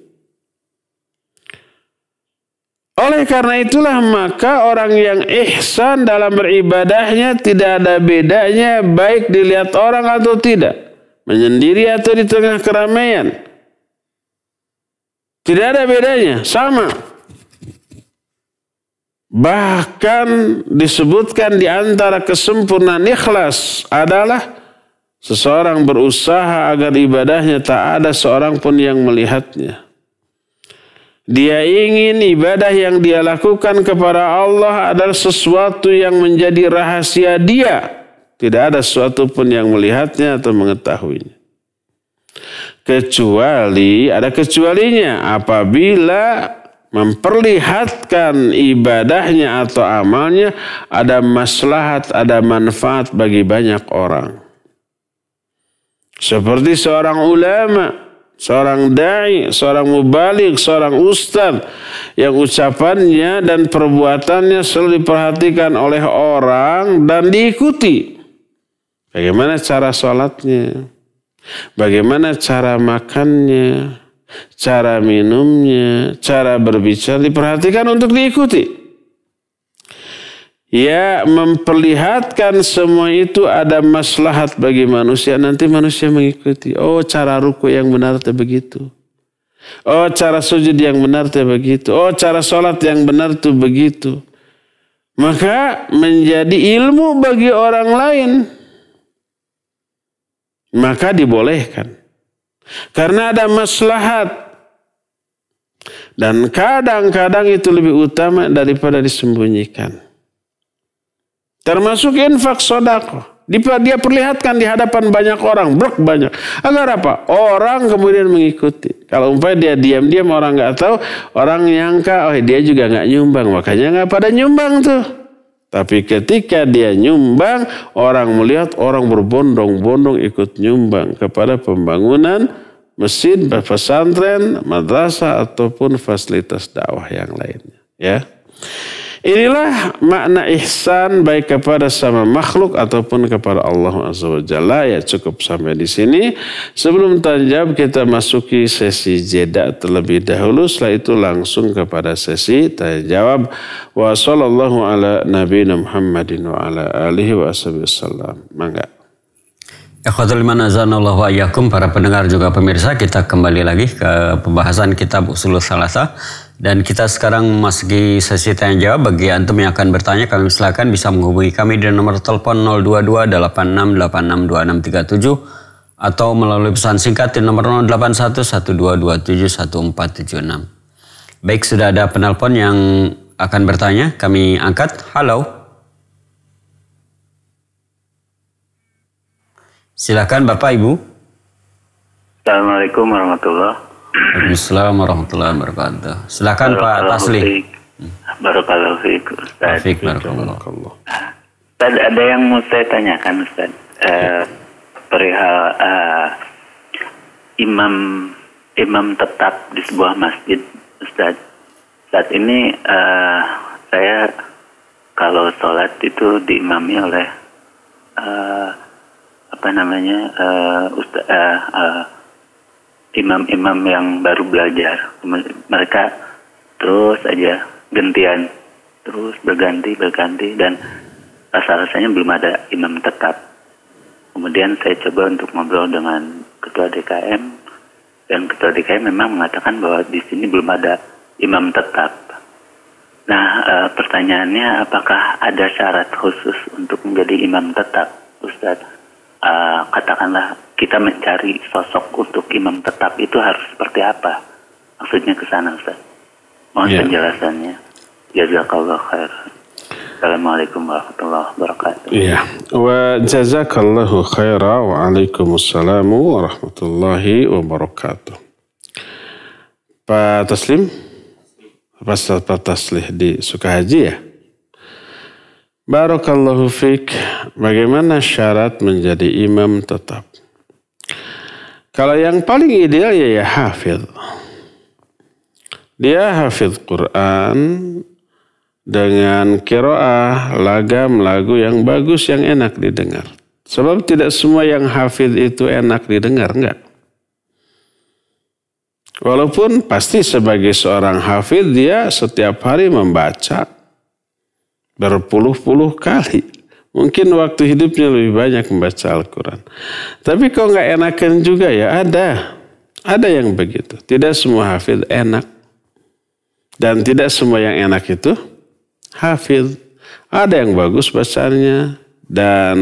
Oleh karena itulah maka orang yang ihsan dalam beribadahnya tidak ada bedanya baik dilihat orang atau tidak. Menyendiri atau di tengah keramaian. Tidak ada bedanya, sama. Bahkan disebutkan di antara kesempurnaan ikhlas adalah seseorang berusaha agar ibadahnya tak ada seorang pun yang melihatnya. Dia ingin ibadah yang dia lakukan kepada Allah adalah sesuatu yang menjadi rahasia dia. Tidak ada sesuatu pun yang melihatnya atau mengetahuinya. Kecuali, ada kecualinya apabila memperlihatkan ibadahnya atau amalnya ada maslahat, ada manfaat bagi banyak orang. Seperti seorang ulama, seorang da'i, seorang mubaligh, seorang ustaz yang ucapannya dan perbuatannya selalu diperhatikan oleh orang dan diikuti. Bagaimana cara sholatnya, bagaimana cara makannya, cara minumnya, cara berbicara diperhatikan untuk diikuti. Ya, memperlihatkan semua itu ada maslahat bagi manusia. Nanti manusia mengikuti. Oh, cara ruku yang benar itu begitu. Oh, cara sujud yang benar itu begitu. Oh, cara sholat yang benar itu begitu. Maka menjadi ilmu bagi orang lain. Maka dibolehkan. Karena ada maslahat. Dan kadang-kadang itu lebih utama daripada disembunyikan. Termasuk infak sedekah. Dia perlihatkan di hadapan banyak orang, banyak. Agar apa? Orang kemudian mengikuti. Kalau umpamanya dia diam-diam orang nggak tahu, orang nyangka, oh dia juga nggak nyumbang, makanya nggak pada nyumbang tuh. Tapi ketika dia nyumbang, orang melihat orang berbondong-bondong ikut nyumbang kepada pembangunan masjid, pesantren, madrasah ataupun fasilitas dakwah yang lainnya. Ya. Inilah makna ihsan baik kepada sama makhluk ataupun kepada Allah Azza wa Jalla. Ya, cukup sampai di sini. Sebelum tanya jawab kita masuki sesi jeda terlebih dahulu. Setelah itu langsung kepada sesi tanya jawab. Wa sallallahu ala nabiyina Muhammadin wa ala alihi wa sallam. Mangga. Ikhwatul iman azanallahu wa iyyakum, para pendengar juga pemirsa, kita kembali lagi ke pembahasan kitab Ushulus Salasah. Dan kita sekarang memasuki sesi tanya jawab. Bagi antum yang akan bertanya, kami silakan bisa menghubungi kami di nomor telepon 022 8686 2637 atau melalui pesan singkat di nomor 081 1227 1476. Baik, sudah ada penelpon yang akan bertanya, kami angkat. Halo. Silakan Bapak Ibu. Assalamualaikum warahmatullahi wabarakatuh. Waalaikumsalam warahmatullahi wabarakatuh. Silakan Pak Tasli. Barakallahu fiik, Ustaz. Barakallahu. Ustaz, ada yang mau saya tanyakan, Ustaz. Perihal imam tetap di sebuah masjid, Ustaz. Saat ini saya kalau sholat itu diimami oleh imam-imam yang baru belajar. Mereka terus aja gantian, terus berganti dan rasa-rasanya belum ada imam tetap. Kemudian saya coba untuk ngobrol dengan ketua DKM, dan ketua DKM memang mengatakan bahwa di sini belum ada imam tetap. Nah, pertanyaannya, apakah ada syarat khusus untuk menjadi imam tetap, Ustaz? Katakanlah kita mencari sosok untuk imam tetap, itu harus seperti apa? Maksudnya ke sana, Ustaz. Mohon penjelasannya. Jazakallah khair. Assalamualaikum warahmatullahi wabarakatuh. Iya. Wa jazakallahu khaira wa alaikumussalam warahmatullahi wabarakatuh. Pak Taslim? Pak Taslih di Sukahaji ya? Barakallahu fiik. Bagaimana syarat menjadi imam tetap? Kalau yang paling ideal ya hafidh. Dia hafidh Quran dengan qiraah, lagam, lagu yang bagus, yang enak didengar. Sebab tidak semua yang hafidh itu enak didengar, enggak. Walaupun pasti sebagai seorang hafidh dia setiap hari membaca berpuluh-puluh kali. Mungkin waktu hidupnya lebih banyak membaca Al-Quran. Tapi kok nggak enakan juga ya? Ada yang begitu. Tidak semua hafidh enak. Dan tidak semua yang enak itu hafidh. Ada yang bagus bacaannya dan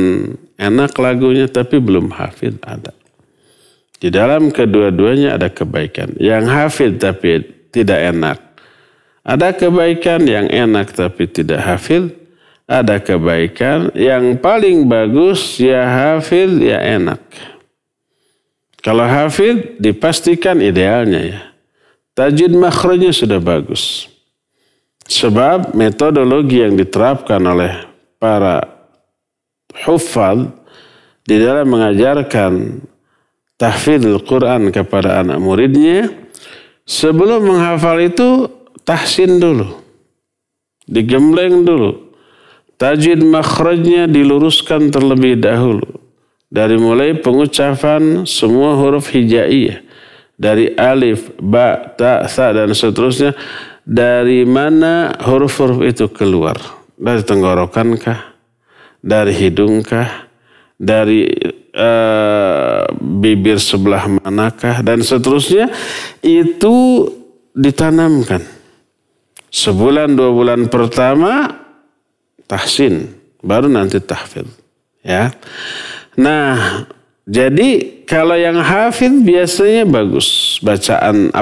enak lagunya, tapi belum hafidh, ada. Di dalam kedua-duanya ada kebaikan. Yang hafidh tapi tidak enak. Ada kebaikan yang enak tapi tidak hafidh. Ada kebaikan yang paling bagus ya hafidh ya enak. Kalau hafidh dipastikan idealnya ya. tajwid makhrajnya sudah bagus. Sebab metodologi yang diterapkan oleh para huffaz di dalam mengajarkan tahfidzul Quran kepada anak muridnya, sebelum menghafal itu tahsin dulu, digembleng dulu. Tajwid makhrajnya diluruskan terlebih dahulu. Dari mulai pengucapan semua huruf hijaiyah. Dari alif, ba, ta, sa, dan seterusnya. Dari mana huruf-huruf itu keluar? Dari tenggorokankah? Dari hidungkah? Dari bibir sebelah manakah? Dan seterusnya. Itu ditanamkan. Sebulan, 2 bulan pertama tahsin, baru nanti tahfidz, ya. Nah, jadi kalau yang hafidz biasanya bagus, bacaan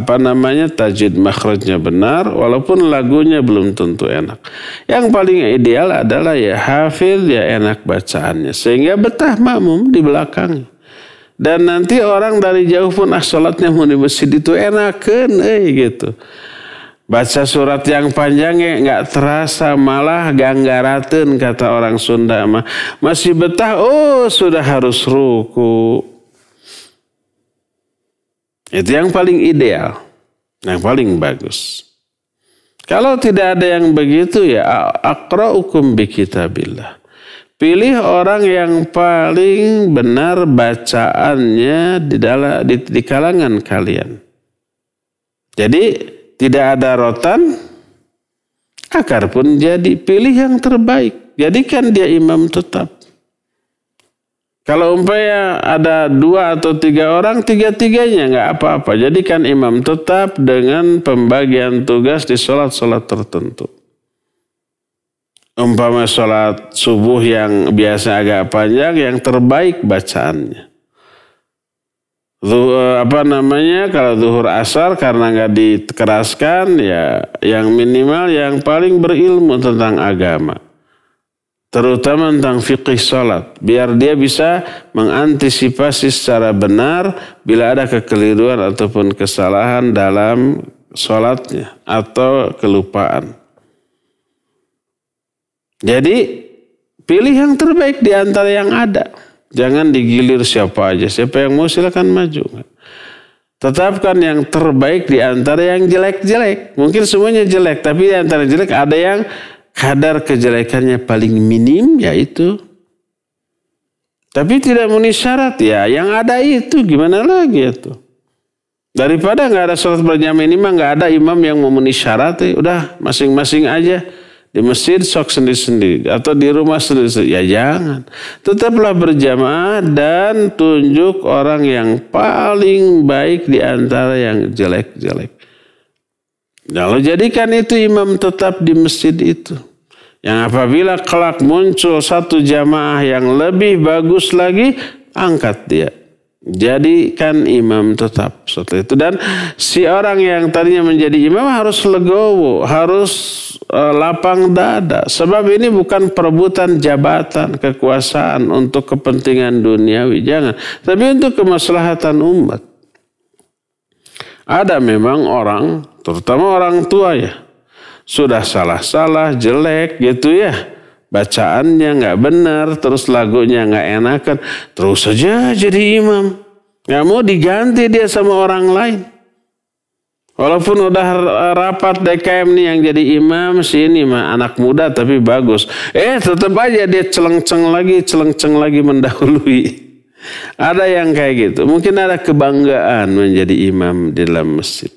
tajwid makhrajnya benar, walaupun lagunya belum tentu enak. Yang paling ideal adalah ya hafidz ya enak bacaannya, sehingga betah makmum di belakang. Dan nanti orang dari jauh pun salatnya mau di masjid itu enakeun gitu. Baca surat yang panjangnya nggak terasa, malah ganggaraten kata orang Sunda mah. Masih betah, sudah harus ruku. Itu yang paling ideal, yang paling bagus. Kalau tidak ada yang begitu ya aqra'ukum bi kitabillah. Pilih orang yang paling benar bacaannya di kalangan kalian. Jadi tidak ada rotan, akar pun jadi. Pilih yang terbaik, jadikan dia imam tetap. Kalau umpamanya ada 2 atau 3 orang, 3-3-nya nggak apa-apa. Jadikan imam tetap dengan pembagian tugas di sholat-sholat tertentu. Umpama sholat subuh yang biasa agak panjang, yang terbaik bacaannya. Kalau zuhur asar karena nggak dikeraskan, ya yang minimal yang paling berilmu tentang agama, terutama tentang fikih sholat, biar dia bisa mengantisipasi secara benar bila ada kekeliruan ataupun kesalahan dalam sholatnya atau kelupaan. Jadi pilih yang terbaik di antara yang ada. Jangan digilir siapa aja. Siapa yang mau silakan maju. Tetapkan yang terbaik di antara yang jelek-jelek. Mungkin semuanya jelek. Tapi di antara jelek ada yang kadar kejelekannya paling minim, yaitu. Tapi tidak memenuhi syarat ya. Yang ada itu gimana lagi itu. Daripada nggak ada sholat berjamaah ini mah nggak ada imam yang memenuhi syarat. Udah masing-masing aja. Di masjid sok sendiri-sendiri atau di rumah sendiri-sendiri. Ya jangan. Tetaplah berjamaah dan tunjuk orang yang paling baik di antara yang jelek-jelek. Lalu jadikan itu imam tetap di masjid itu. Yang apabila kelak muncul satu jamaah yang lebih bagus lagi, angkat dia. Jadikan imam tetap setelah itu. Dan si orang yang tadinya menjadi imam harus legowo, harus lapang dada. Sebab ini bukan perebutan jabatan, kekuasaan untuk kepentingan duniawi. Jangan. Tapi untuk kemaslahatan umat. Ada memang orang, terutama orang tua ya, sudah salah-salah, jelek gitu ya. Bacaannya nggak benar, terus lagunya nggak enakan, terus saja jadi imam. Nggak mau diganti dia sama orang lain. Walaupun udah rapat DKM nih yang jadi imam, sini mah anak muda tapi bagus. Tetap aja dia celeng-ceng lagi mendahului. Ada yang kayak gitu. Mungkin ada kebanggaan menjadi imam di dalam masjid.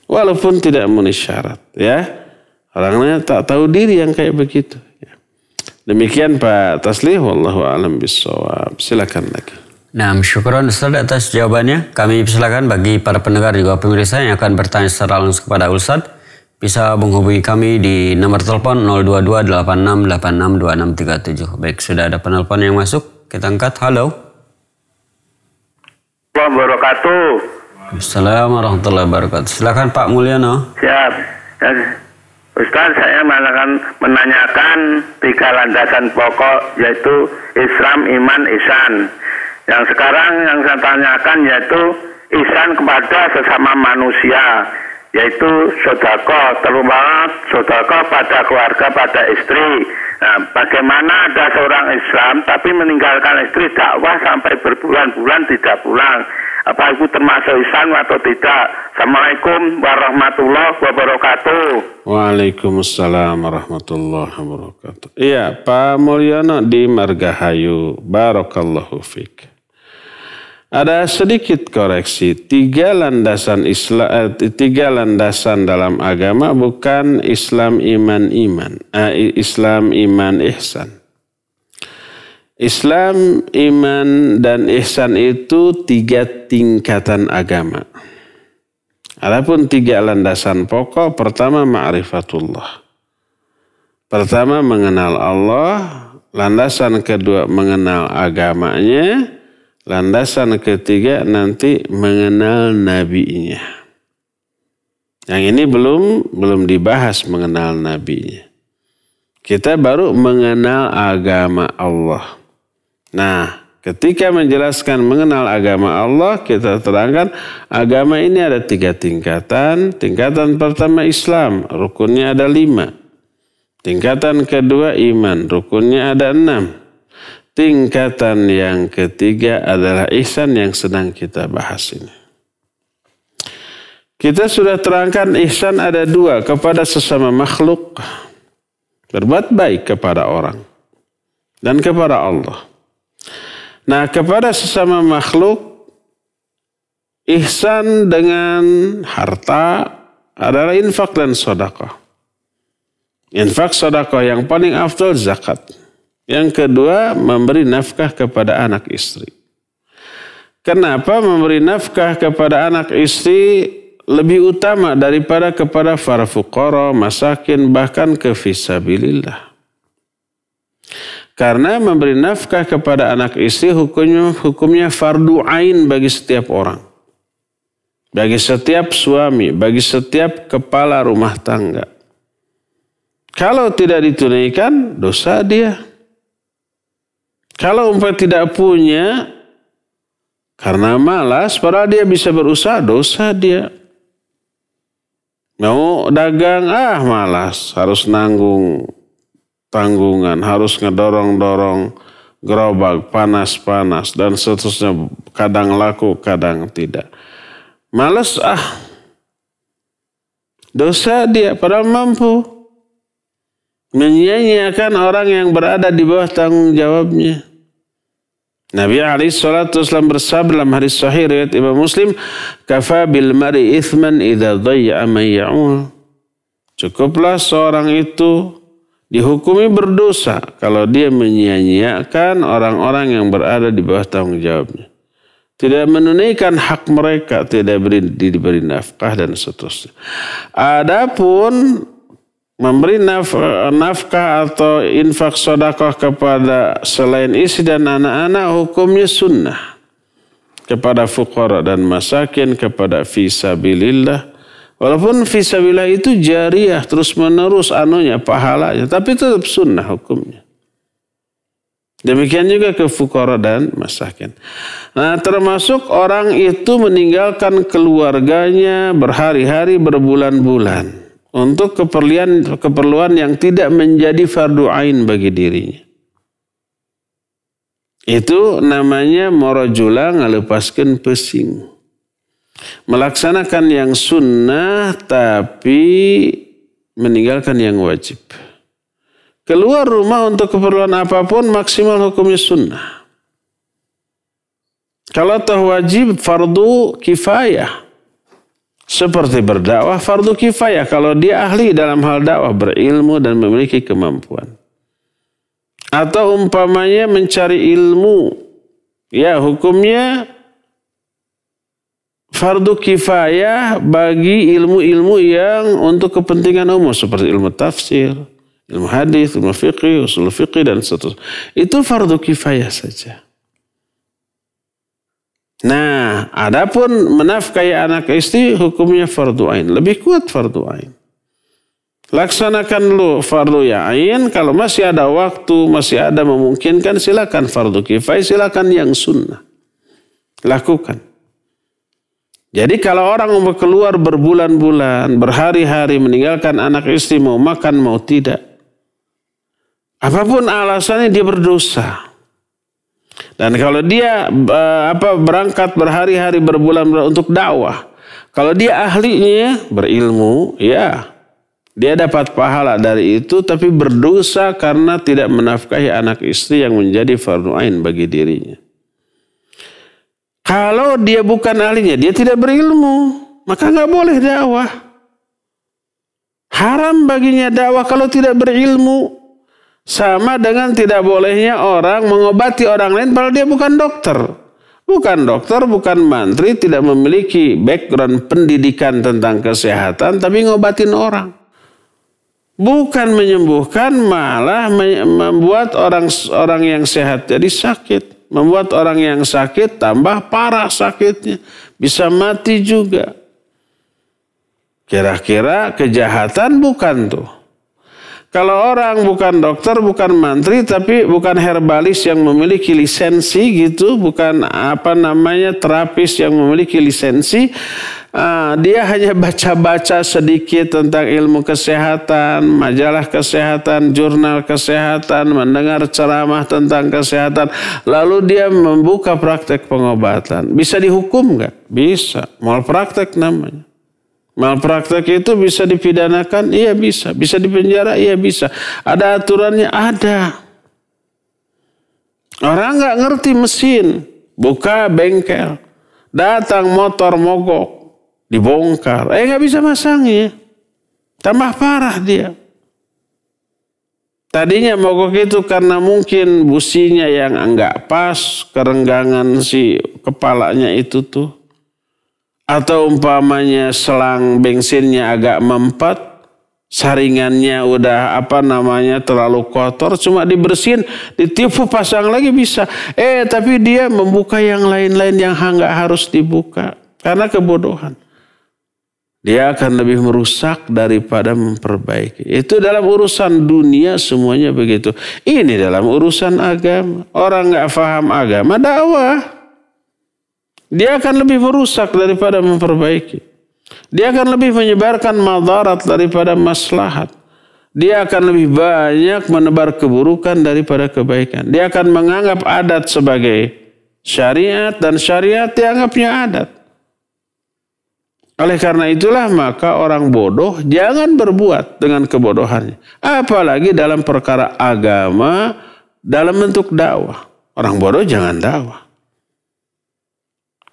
Walaupun tidak memenuhi syarat, ya. Orangnya tak tahu diri yang kayak begitu. Demikian Pak Taslih, wallahu a'lam bishawab. Silakan lagi. Nah, syukron Ustaz atas jawabannya. Kami silakan bagi para pendengar juga pemirsa yang akan bertanya secara langsung kepada Ustaz, bisa menghubungi kami di nomor telepon 02286862637. Baik, sudah ada penelpon yang masuk. Kita angkat. Halo. Wabarakatuh. Assalamualaikum warahmatullahi wabarakatuh. Silakan Pak Mulyono. Siap. Ustaz, saya menanyakan 3 landasan pokok, yaitu Islam, iman, ihsan. Yang sekarang yang saya tanyakan yaitu ihsan kepada sesama manusia. yaitu sodako, terutama sodako pada keluarga, pada istri. Nah, bagaimana ada seorang Islam tapi meninggalkan istri dakwah sampai berbulan-bulan tidak pulang? Apa itu termasuk Islam atau tidak? Assalamualaikum warahmatullahi wabarakatuh. Waalaikumsalam warahmatullahi wabarakatuh. Iya, Pak Mulyono di Margahayu. Barakallahu fiik. Ada sedikit koreksi. 3 landasan dalam agama bukan Islam iman Islam iman ihsan. Islam iman dan ihsan itu 3 tingkatan agama. Adapun 3 landasan pokok, pertama ma'rifatullah. Pertama mengenal Allah, landasan kedua mengenal agamanya, landasan ketiga nanti mengenal nabinya. Yang ini belum dibahas mengenal nabinya. Kita baru mengenal agama Allah. Nah, ketika menjelaskan mengenal agama Allah, kita terangkan agama ini ada 3 tingkatan. Tingkatan pertama Islam, rukunnya ada 5. Tingkatan kedua iman, rukunnya ada 6. Tingkatan yang ketiga adalah ihsan yang sedang kita bahas ini. Kita sudah terangkan ihsan ada 2, kepada sesama makhluk, berbuat baik kepada orang, dan kepada Allah. Nah, kepada sesama makhluk, ihsan dengan harta adalah infak dan sedekah. Infak sedekah yang paling afdal zakat. Yang kedua, memberi nafkah kepada anak istri. Kenapa memberi nafkah kepada anak istri lebih utama daripada kepada para fuqara, masakin, bahkan ke fisabilillah? Karena memberi nafkah kepada anak istri hukumnya fardu ain bagi setiap orang. Bagi setiap suami, bagi setiap kepala rumah tangga. Kalau tidak ditunaikan, dosa dia. Kalau umpamanya tidak punya, karena malas, padahal dia bisa berusaha, dosa dia. Mau dagang, malas, harus nanggung tanggungan, harus ngedorong-dorong gerobak, panas-panas, dan seterusnya. Kadang laku, kadang tidak. Malas, dosa dia, padahal mampu. Menyia-nyiakan orang yang berada di bawah tanggung jawabnya. Nabi SAW bersabda dalam hadis sahih riwayat Imam Muslim, "Kafa bil mar'i ithman idza dhayya'a man ya'ul." Cukuplah seorang itu dihukumi berdosa kalau dia menyia-nyiakan orang-orang yang berada di bawah tanggung jawabnya. Tidak menunaikan hak mereka, tidak diberi nafkah dan seterusnya. Adapun memberi nafkah atau infak sedekah kepada selain istri dan anak-anak hukumnya sunnah. Kepada fuqara dan masakin, kepada fisabilillah. Walaupun fisabilillah itu jariyah, terus menerus pahalanya. Tapi tetap sunnah hukumnya. Demikian juga ke fuqara dan masakin. Nah, termasuk orang itu meninggalkan keluarganya berhari-hari, berbulan-bulan. Untuk keperluan yang tidak menjadi fardu ain bagi dirinya. Itu namanya marajula ngalepaskeun pesing. Melaksanakan yang sunnah tapi meninggalkan yang wajib. Keluar rumah untuk keperluan apapun maksimal hukumnya sunnah. Kalau toh wajib fardu kifayah. Seperti berdakwah fardu kifayah kalau dia ahli dalam hal dakwah, berilmu dan memiliki kemampuan. Atau umpamanya mencari ilmu, ya hukumnya fardu kifayah bagi ilmu-ilmu yang untuk kepentingan umum seperti ilmu tafsir, ilmu hadis, ilmu fiqih, usul fiqih dan seterusnya. Itu fardu kifayah saja. Nah, adapun menafkahi anak istri hukumnya fardu ain. Lebih kuat fardu ain. Laksanakan lu fardu ain. Kalau masih ada waktu, masih ada memungkinkan, silakan fardu kifayah, silakan yang sunnah. Lakukan. Jadi kalau orang mau keluar berbulan-bulan, berhari-hari meninggalkan anak istri, mau makan mau tidak, apapun alasannya dia berdosa. Dan kalau dia berangkat berhari-hari berbulan-bulan untuk dakwah, kalau dia ahlinya berilmu, ya dia dapat pahala dari itu, tapi berdosa karena tidak menafkahi anak istri yang menjadi fardu ain bagi dirinya. Kalau dia bukan ahlinya, dia tidak berilmu, maka nggak boleh dakwah. Haram baginya dakwah kalau tidak berilmu. Sama dengan tidak bolehnya orang mengobati orang lain padahal dia bukan dokter. Bukan dokter, bukan mantri, tidak memiliki background pendidikan tentang kesehatan, tapi ngobatin orang. Bukan menyembuhkan, malah membuat orang yang sehat jadi sakit. Membuat orang yang sakit tambah parah sakitnya. Bisa mati juga. Kira-kira kejahatan bukan tuh. Kalau orang bukan dokter, bukan mantri, tapi bukan herbalis yang memiliki lisensi gitu, bukan terapis yang memiliki lisensi, dia hanya baca-baca sedikit tentang ilmu kesehatan, majalah kesehatan, jurnal kesehatan, mendengar ceramah tentang kesehatan, lalu dia membuka praktek pengobatan. Bisa dihukum nggak? Bisa. Malpraktek namanya. Malpraktek itu bisa dipidanakan? Iya bisa. Bisa dipenjara? Iya bisa. Ada aturannya? Ada. Orang nggak ngerti mesin, buka bengkel, datang motor mogok, dibongkar. Nggak bisa masangnya. Tambah parah dia. Tadinya mogok itu karena mungkin businya yang nggak pas, kerenggangan si kepalanya itu tuh. Atau umpamanya selang bensinnya agak mempet, saringannya udah terlalu kotor, cuma dibersihin, ditiup pasang lagi bisa. Tapi dia membuka yang lain-lain yang nggak harus dibuka karena kebodohan. Dia akan lebih merusak daripada memperbaiki. Itu dalam urusan dunia semuanya begitu. Ini dalam urusan agama. Orang nggak paham agama, dakwah. Dia akan lebih merusak daripada memperbaiki. Dia akan lebih menyebarkan madarat daripada maslahat. Dia akan lebih banyak menebar keburukan daripada kebaikan. Dia akan menganggap adat sebagai syariat dan syariat dianggapnya adat. Oleh karena itulah maka orang bodoh jangan berbuat dengan kebodohannya. Apalagi dalam perkara agama dalam bentuk dakwah. Orang bodoh jangan dakwah.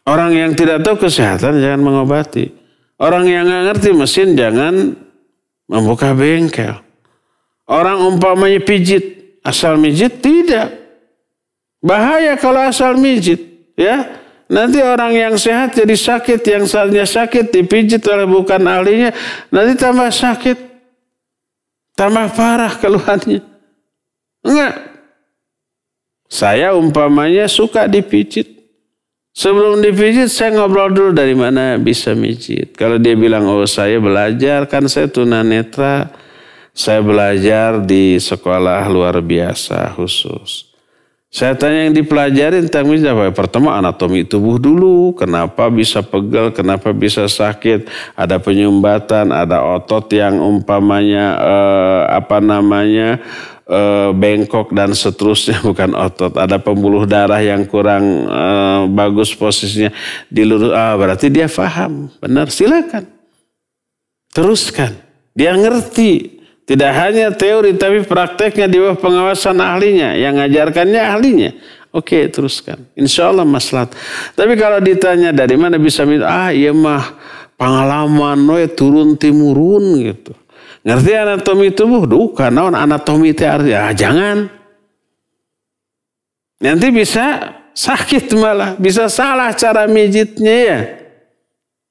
Orang yang tidak tahu kesehatan jangan mengobati. Orang yang nggak ngerti mesin jangan membuka bengkel. Orang umpamanya pijit, asal mijit tidak. Bahaya kalau asal mijit, ya. Nanti orang yang sehat jadi sakit, yang seharusnya sakit dipijit oleh bukan ahlinya, nanti tambah sakit, tambah parah keluhannya. Enggak. Saya umpamanya suka dipijit. Sebelum dipijit saya ngobrol dulu dari mana bisa mijit. Kalau dia bilang saya belajar, kan saya tunanetra, saya belajar di sekolah luar biasa khusus. Saya tanya yang dipelajarin tentang mijit apa? Pertama anatomi tubuh dulu, kenapa bisa pegel, kenapa bisa sakit, ada penyumbatan, ada otot yang umpamanya bengkok dan seterusnya, bukan otot. Ada pembuluh darah yang kurang bagus posisinya dilurus. Berarti dia paham. Benar, silakan. Teruskan. Dia ngerti. Tidak hanya teori tapi prakteknya di bawah pengawasan ahlinya. Yang ngajarkannya ahlinya. Oke, teruskan. Insya Allah maslahat. Tapi kalau ditanya dari mana bisa minta, iya mah pengalaman turun-temurun gitu. Ngerti anatomi tubuh? Duh, naon anatomi itu artinya. Jangan. Nanti bisa sakit malah. Bisa salah cara mijitnya ya.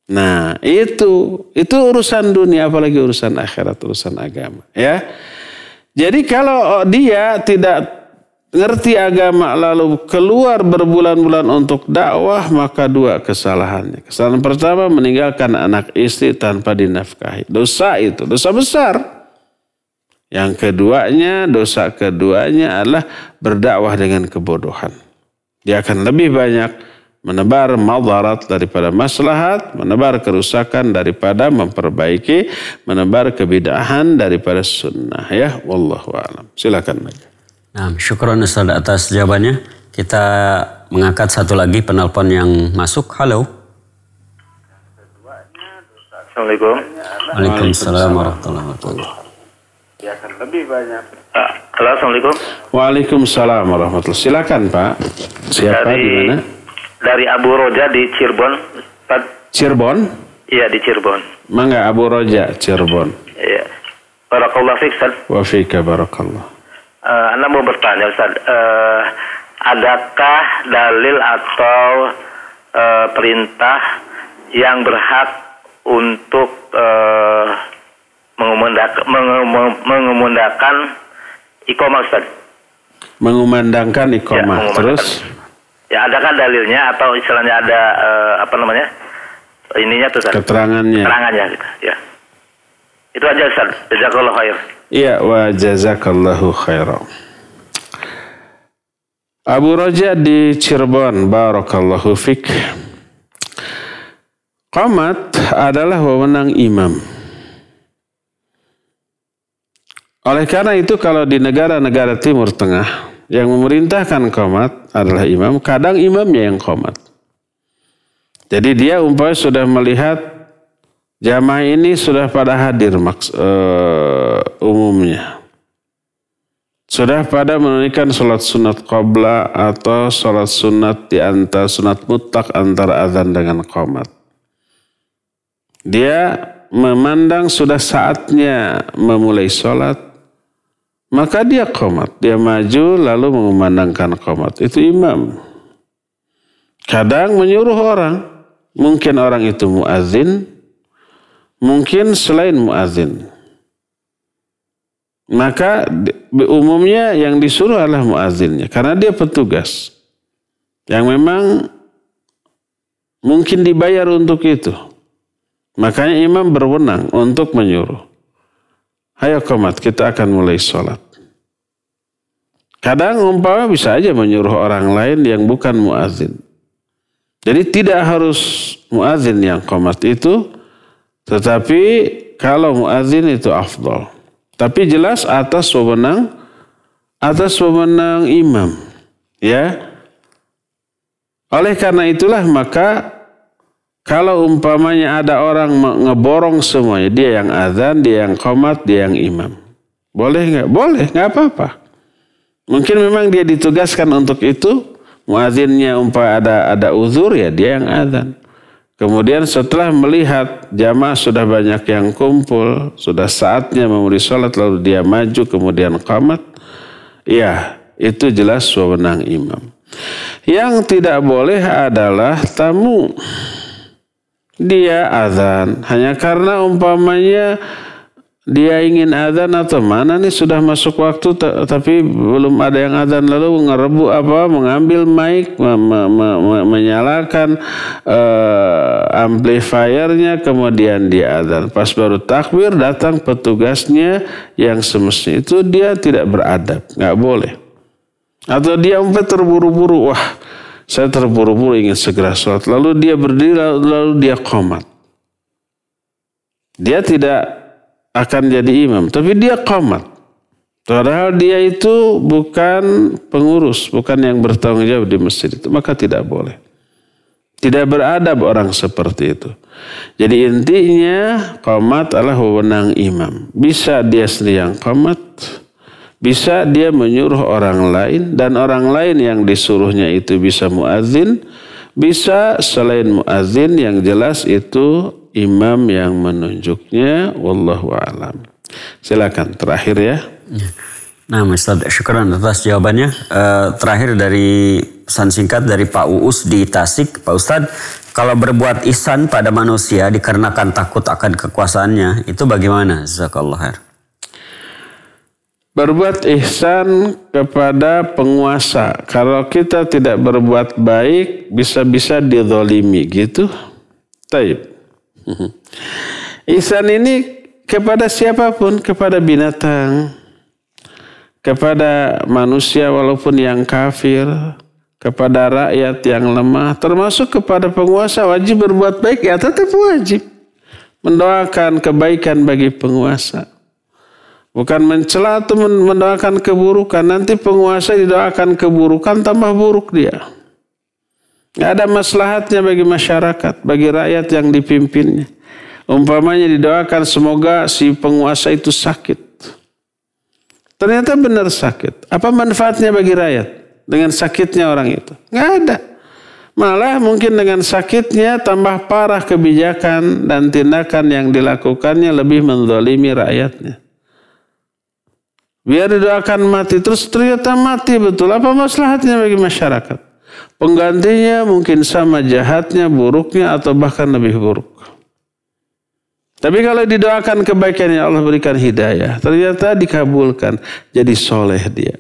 Nah itu urusan dunia, apalagi urusan akhirat, urusan agama. Ya. Jadi kalau dia tidak ngerti agama lalu keluar berbulan-bulan untuk dakwah, maka dua kesalahannya. Kesalahan pertama meninggalkan anak istri tanpa dinafkahi. Dosa itu, dosa besar. Yang keduanya, dosa keduanya adalah berdakwah dengan kebodohan. Dia akan lebih banyak menebar madarat daripada maslahat, menebar kerusakan daripada memperbaiki, menebar kebid'ahan daripada sunnah. Ya, wallahu a'lam. Silakan. Nah, syukron Ustaz atas jawabannya. Kita mengangkat satu lagi penelpon yang masuk. Halo. Assalamualaikum. Waalaikumsalam warahmatullahi wabarakatuh. Ya, kan lebih banyak. Halo, assalamualaikum. Waalaikumsalam warahmatullahi. Silakan Pak. Siapa di mana? Dari Abu Roja di Cirebon. Cirebon? Iya, di Cirebon. Mangga Abu Roja, Cirebon. Iya. Barakallahu fiik, Ustaz. Wa fika barakallah. Anda mau bertanya, Ustaz. Adakah dalil atau perintah yang berhak untuk mengumandangkan iqamah, Ustaz? Mengumandangkan iqamah. Ya, terus? Ya, adakah dalilnya atau istilahnya ada ininya tuh, Ustaz? Keterangannya gitu, ya. Itu aja, Ustaz. Jazakallahu khair. Iya, wa jazakallahu khairan. Abu Raja di Cirebon, barakallahu fik. Qamat adalah wewenang imam. Oleh karena itu kalau di negara-negara Timur Tengah yang memerintahkan qamat adalah imam, kadang imamnya yang qamat. Jadi dia umpamanya sudah melihat jamaah ini sudah pada hadir umumnya. Sudah pada menunaikan sholat sunat qabla atau sholat sunat di antara sunat mutlak antara azan dengan qamat. Dia memandang sudah saatnya memulai sholat, maka dia qamat. Dia maju lalu mengumandangkan qamat. Itu imam. Kadang menyuruh orang. Mungkin orang itu muazin, mungkin selain muazin. Maka umumnya yang disuruh adalah muazzinnya. Karena dia petugas. Yang memang mungkin dibayar untuk itu. Makanya imam berwenang untuk menyuruh. Hayo qamat, kita akan mulai sholat. Kadang umpama bisa aja menyuruh orang lain yang bukan muazzin. Jadi tidak harus muazzin yang qamat itu. Tetapi kalau muazzin itu afdal. Tapi jelas atas wewenang imam. Ya. Oleh karena itulah maka kalau umpamanya ada orang ngeborong semuanya, dia yang azan, dia yang qamat, dia yang imam. Boleh nggak? Boleh, nggak apa-apa. Mungkin memang dia ditugaskan untuk itu, muadzinnya umpamanya ada uzur ya dia yang azan. Kemudian setelah melihat jamaah sudah banyak yang kumpul, sudah saatnya memulai sholat, lalu dia maju kemudian qamat, ya itu jelas wewenang imam. Yang tidak boleh adalah tamu. Dia azan hanya karena umpamanya dia ingin azan atau mana nih sudah masuk waktu tapi belum ada yang azan, lalu mengambil mic, menyalakan amplifiernya, kemudian dia azan. Pas baru takbir datang petugasnya yang semestinya itu dia tidak beradab, nggak boleh. Atau dia terburu-buru, wah saya terburu-buru ingin segera sholat, lalu dia berdiri lalu dia qamat. Dia tidak akan jadi imam, tapi dia qamat. Padahal dia itu bukan pengurus, bukan yang bertanggung jawab di masjid itu, maka tidak boleh. Tidak beradab orang seperti itu. Jadi intinya qamat adalah wewenang imam. Bisa dia sendiri yang qamat, bisa dia menyuruh orang lain, dan orang lain yang disuruhnya itu bisa muazzin, bisa selain muazzin, yang jelas itu imam yang menunjuknya. Wallahu a'lam. Silakan terakhir ya. Nah, Ustaz, syukran atas jawabannya. Terakhir dari pesan singkat dari Pak Uus di Tasik. Pak Ustaz, kalau berbuat ihsan pada manusia dikarenakan takut akan kekuasaannya, itu bagaimana? Jazakallahu khair. Berbuat ihsan kepada penguasa. Kalau kita tidak berbuat baik, bisa-bisa dizalimi gitu. Taib. Ihsan ini kepada siapapun, kepada binatang, kepada manusia walaupun yang kafir, kepada rakyat yang lemah, termasuk kepada penguasa, wajib berbuat baik, ya tetap wajib mendoakan kebaikan bagi penguasa. Bukan mencela atau mendoakan keburukan. Nanti penguasa didoakan keburukan, tambah buruk dia. Nggak ada maslahatnya bagi masyarakat, bagi rakyat yang dipimpinnya. Umpamanya didoakan semoga si penguasa itu sakit. Ternyata benar sakit. Apa manfaatnya bagi rakyat dengan sakitnya orang itu? Nggak ada. Malah mungkin dengan sakitnya tambah parah kebijakan dan tindakan yang dilakukannya, lebih menzalimi rakyatnya. Biar didoakan mati, terus ternyata mati betul. Apa maslahatnya bagi masyarakat? Penggantinya mungkin sama jahatnya, buruknya, atau bahkan lebih buruk. Tapi kalau didoakan kebaikannya, Allah berikan hidayah, ternyata dikabulkan, jadi soleh dia.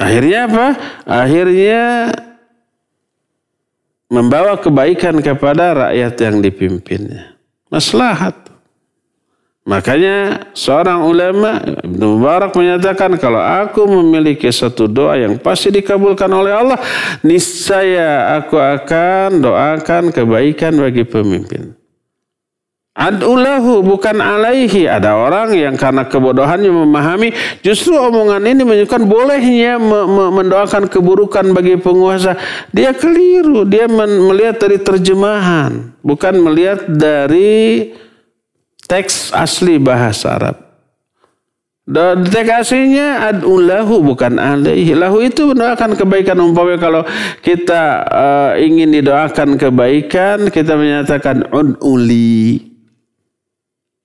Akhirnya apa? Akhirnya membawa kebaikan kepada rakyat yang dipimpinnya. Maslahat. Makanya seorang ulama, Ibnu Mubarak, menyatakan kalau aku memiliki satu doa yang pasti dikabulkan oleh Allah, niscaya aku akan doakan kebaikan bagi pemimpin. Ad'ulahu bukan alaihi. Ada orang yang karena kebodohannya memahami justru omongan ini menunjukkan bolehnya mendoakan keburukan bagi penguasa. Dia keliru. Dia melihat dari terjemahan, bukan melihat dari teks asli bahasa Arab. Dan teks aslinya ad'ulahu bukan alaihi. Lahu itu mendoakan kebaikan. Umpamanya kalau kita ingin didoakan kebaikan, kita menyatakan ud'uli.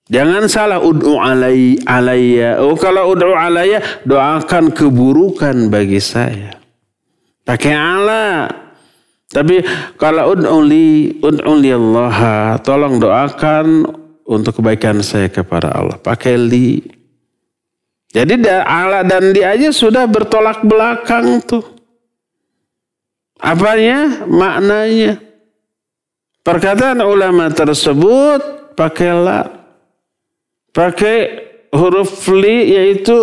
Jangan salah, ud'u alayya. Oh, kalau ud'u alayya, doakan keburukan bagi saya. Pakai ala. Tapi kalau ud'uli Allah, tolong doakan untuk kebaikan saya kepada Allah. Pakai li. Jadi ala dan li aja sudah bertolak belakang tuh. Apanya? Maknanya. Perkataan ulama tersebut pakai la. Pakai huruf li, yaitu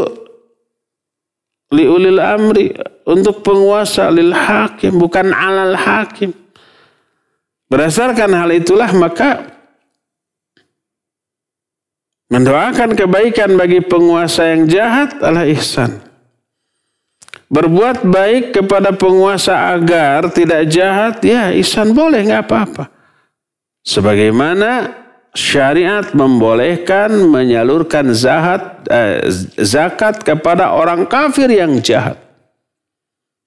liulil amri, untuk penguasa, lil hakim, bukan alal hakim. Berdasarkan hal itulah maka mendoakan kebaikan bagi penguasa yang jahat adalah ihsan. Berbuat baik kepada penguasa agar tidak jahat, ya ihsan, boleh, nggak apa-apa. Sebagaimana syariat membolehkan menyalurkan zakat kepada orang kafir yang jahat.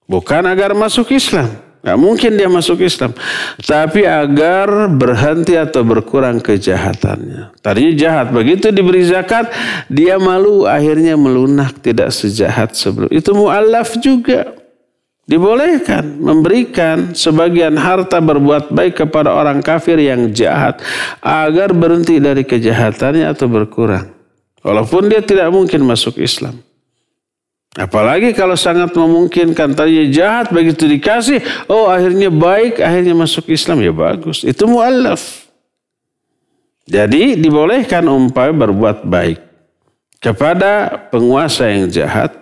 Bukan agar masuk Islam. Gak mungkin dia masuk Islam. Tapi agar berhenti atau berkurang kejahatannya. Tadinya jahat. Begitu diberi zakat, dia malu, akhirnya melunak, tidak sejahat sebelum. Itu mu'allaf juga. Dibolehkan memberikan sebagian harta berbuat baik kepada orang kafir yang jahat agar berhenti dari kejahatannya atau berkurang. Walaupun dia tidak mungkin masuk Islam. Apalagi kalau sangat memungkinkan, tadinya jahat, begitu dikasih, oh akhirnya baik, akhirnya masuk Islam, ya bagus. Itu mu'allaf. Jadi dibolehkan umpamanya berbuat baik kepada penguasa yang jahat,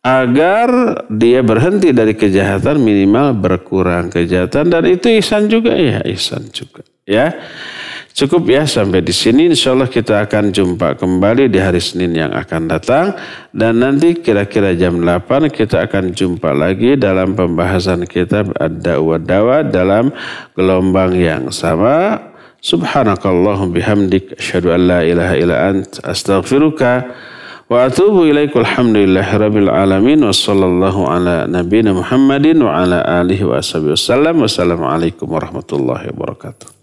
agar dia berhenti dari kejahatan, minimal berkurang kejahatan, dan itu ihsan juga, ya ihsan juga. Ya, cukup ya sampai di sini. Insyaallah kita akan jumpa kembali di hari Senin yang akan datang, dan nanti kira-kira jam 8 kita akan jumpa lagi dalam pembahasan kitab Ad-Da'wa Dawa dalam gelombang yang sama. Subhanakallahum bihamdik, asyhadu an la ilaha illa ant, astaghfiruka wa atubu ilaika. Alhamdulillahi rabbil alamin, wa sallallahu ala nabiyina Muhammadin wa ala alihi wa sahbihi wasallam. Wassalamualaikum warahmatullahi wabarakatuh.